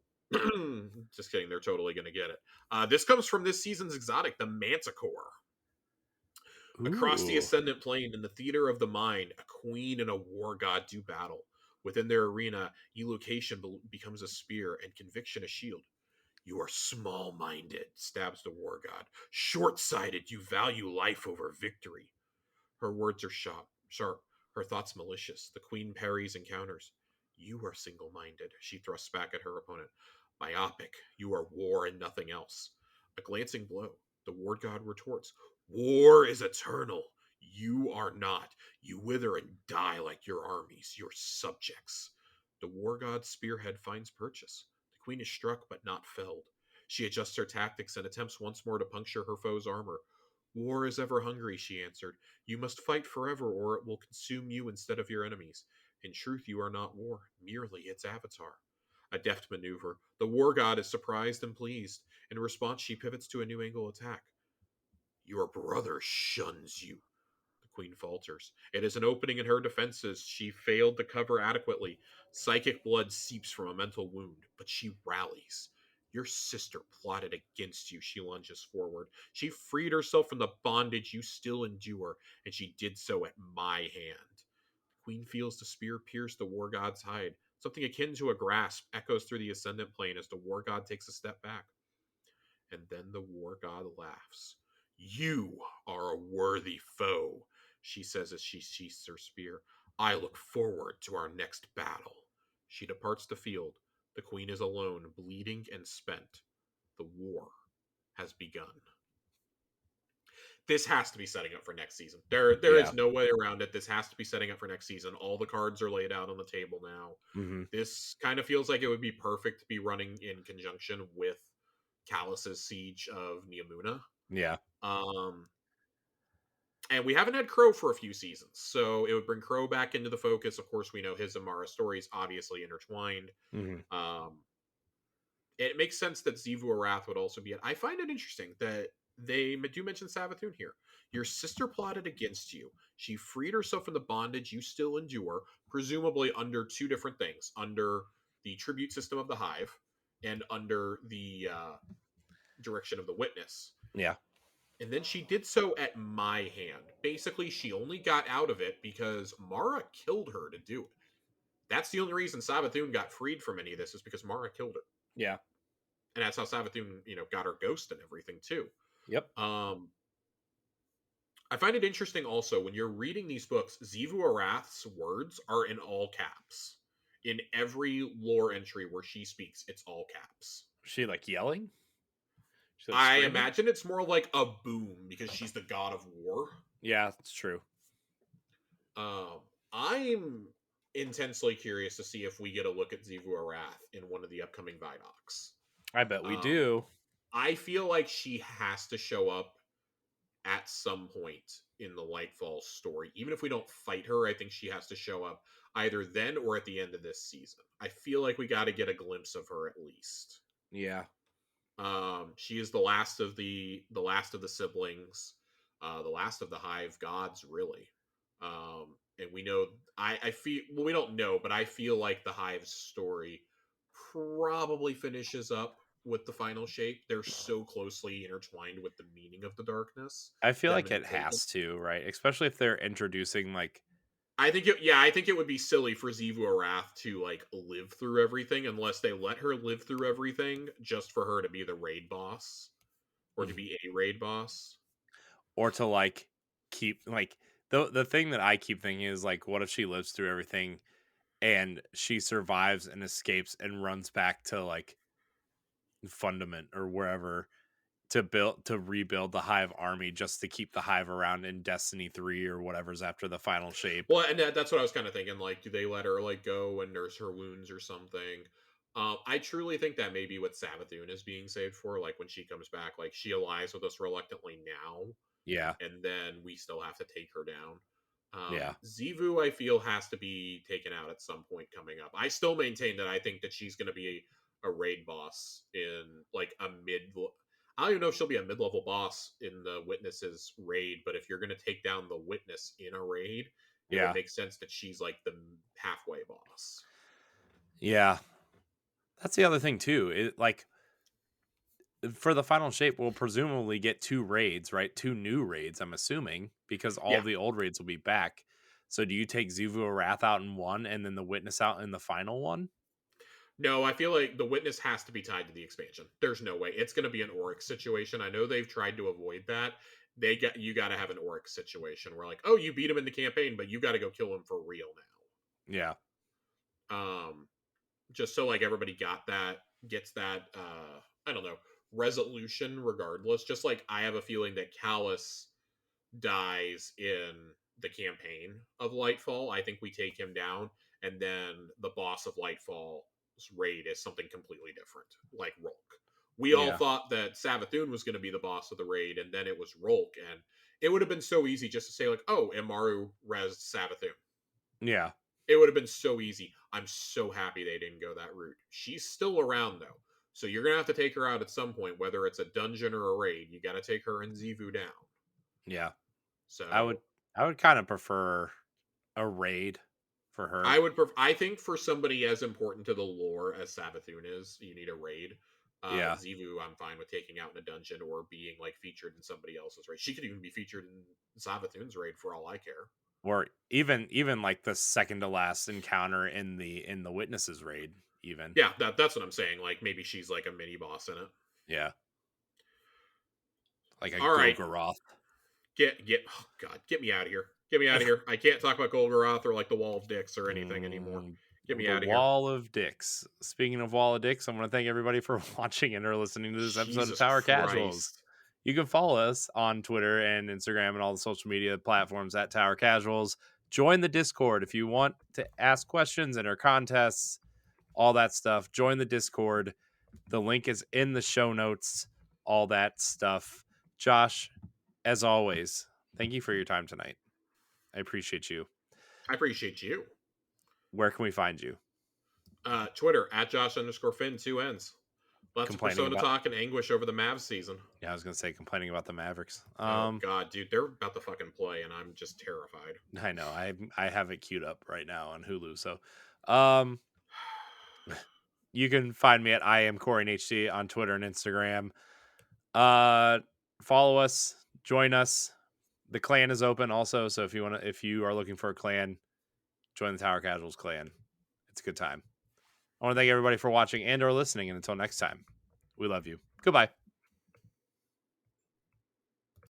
just kidding, they're totally gonna get it. This comes from this season's exotic, the Manticore. Across the Ooh. Ascendant Plane in the theater of the mind, a queen and a war god do battle. Within their arena, elocation becomes a spear and conviction a shield. You are small minded, stabs the war god. Short sighted, you value life over victory. Her words are sharp, her thoughts malicious. The queen parries and counters. You are single minded, she thrusts back at her opponent. Myopic, you are war and nothing else. A glancing blow. The war god retorts. War is eternal. You are not. You wither and die like your armies, your subjects. The war god's spearhead finds purchase. The queen is struck but not felled. She adjusts her tactics and attempts once more to puncture her foe's armor. War is ever hungry, she answered. You must fight forever, or it will consume you instead of your enemies. In truth, you are not war, merely its avatar. A deft maneuver. The war god is surprised and pleased. In response, she pivots to a new angle attack. Your brother shuns you. The queen falters. It is an opening in her defenses. She failed to cover adequately. Psychic blood seeps from a mental wound, but she rallies. Your sister plotted against you, she lunges forward. She freed herself from the bondage you still endure, and she did so at my hand. The queen feels the spear pierce the war god's hide. Something akin to a grasp echoes through the ascendant plane as the war god takes a step back. And then the war god laughs. You are a worthy foe, she says as she sheaths her spear. I look forward to our next battle. She departs the field. The queen is alone, bleeding and spent. The war has begun. This has to be setting up for next season. There Yeah. is no way around it. This has to be setting up for next season. All the cards are laid out on the table now. Mm-hmm. This kind of feels like it would be perfect to be running in conjunction with Callus's siege of Neomuna. Yeah. Um, and we haven't had Crow for a few seasons, so it would bring Crow back into the focus. Of course, we know his and Mara's stories obviously intertwined. Mm-hmm. It makes sense that Zivu Arath would also be it. I find it interesting that they do mention Savathun here. Your sister plotted against you. She freed herself from the bondage you still endure, presumably under 2 different things: under the tribute system of the Hive and under the direction of the Witness. Yeah. And then she did so at my hand. Basically, she only got out of it because Mara killed her to do it. That's the only reason Savathun got freed from any of this, is because Mara killed her. Yeah. And that's how Savathun, got her ghost and everything too. Yep. I find it interesting also when you're reading these books, Zivu Arath's words are in all caps. In every lore entry where she speaks, it's all caps. She like yelling? She like I screaming? imagine it's more like a boom because she's the god of war. Yeah, it's true. I'm intensely curious to see if we get a look at Zivu Arath in one of the upcoming Vidocs. I bet we do. I feel like she has to show up at some point in the Lightfall story. Even if we don't fight her, I think she has to show up either then or at the end of this season. I feel like we got to get a glimpse of her at least. Yeah. She is the last of the siblings, the last of the Hive gods, really. And we know, I feel, well, we don't know, but I feel like the Hive's story probably finishes up with the final shape. They're so closely intertwined with the meaning of the darkness. I feel Them like and it Taken. has to, right? Especially if they're introducing like I think it would be silly for Zivu Arath to like live through everything unless they let her live through everything just for her to be the raid boss or to be a raid boss. or to like keep like the thing that I keep thinking is like, what if she lives through everything and she survives and escapes and runs back to like Fundament or wherever to rebuild the Hive army just to keep the Hive around in Destiny 3 or whatever's after the final shape. Well, and that's what I was kind of thinking. Like, do they let her like go and nurse her wounds or something? I truly think that may be what Savathun is being saved for. Like when she comes back, like she allies with us reluctantly now, Yeah. and then we still have to take her down. Yeah. Zivu, I feel, has to be taken out at some point coming up. I still maintain that I think that she's going to be a raid boss in like a mid. I don't even know if she'll be a mid-level boss in the Witnesses raid, but if you're going to take down the Witness in a raid, it would Yeah. make sense that she's like the halfway boss. Yeah. That's the other thing too. It like for the final shape, we'll presumably get 2 raids, right? 2 new raids, I'm assuming, because all Yeah. the old raids will be back. So do you take Zuvu Wrath out in one and then the Witness out in the final one? No, I feel like the Witness has to be tied to the expansion. There's no way. It's going to be an Oryx situation. I know they've tried to avoid that. You got to have an Oryx situation where like, oh, you beat him in the campaign, but you got to go kill him for real Yeah. now. Just so like everybody gets that I don't know, resolution regardless. Just like I have a feeling that Callus dies in the campaign of Lightfall. I think we take him down, and then the boss of Lightfall's raid is something completely different, like Rolk. We all Yeah. thought that Savathun was going to be the boss of the raid, and then it was Rolk, and it would have been so easy just to say like, "Oh, Imaru res Savathun." Yeah. It would have been so easy. I'm so happy they didn't go that route. She's still around though, so you're gonna have to take her out at some point, whether it's a dungeon or a raid. You got to take her and Zivu down. Yeah. I would So I would kind of prefer a raid for her. I think for somebody as important to the lore as Savathun is, you need a raid. Yeah. Zivu, I'm fine with taking out in a dungeon or being like featured in somebody else's raid. She could even be featured in Savathun's raid for all I care. Or even like the second to last encounter in the Witnesses raid even. Yeah, that's what I'm saying. Like maybe she's like a mini boss in it. Yeah. Like a All right, Golgoroth. oh god, get me out of here. Get me out of here. I can't talk about Golgoroth or like the Wall of Dicks or anything anymore. Get me The out of here. Wall of Dicks. Speaking of Wall of Dicks, I want to thank everybody for watching and or listening to this episode of Jesus Tower Casuals. Christ. You can follow us on Twitter and Instagram and all the social media platforms at Tower Casuals. Join the Discord if you want to ask questions, enter contests, all that stuff. Join the Discord. The link is in the show notes, all that stuff. Josh, as always, thank you for your time tonight. I appreciate you. I appreciate you. Where can we find you? Twitter at Josh_Finn 2 N's. Lots of Complaining Persona about talk and anguish over the Mavs season. Yeah, I was gonna say complaining about the Mavericks. Oh god, dude, they're about to fucking play, and I'm just terrified. I know. I have it queued up right now on Hulu. So, um, you can find me at I am Corey HD on Twitter and Instagram. Follow us, join us. The clan is open also, so if you are looking for a clan, join the Tower Casuals clan. It's a good time. I want to thank everybody for watching and or listening, and until next time, we love you. Goodbye.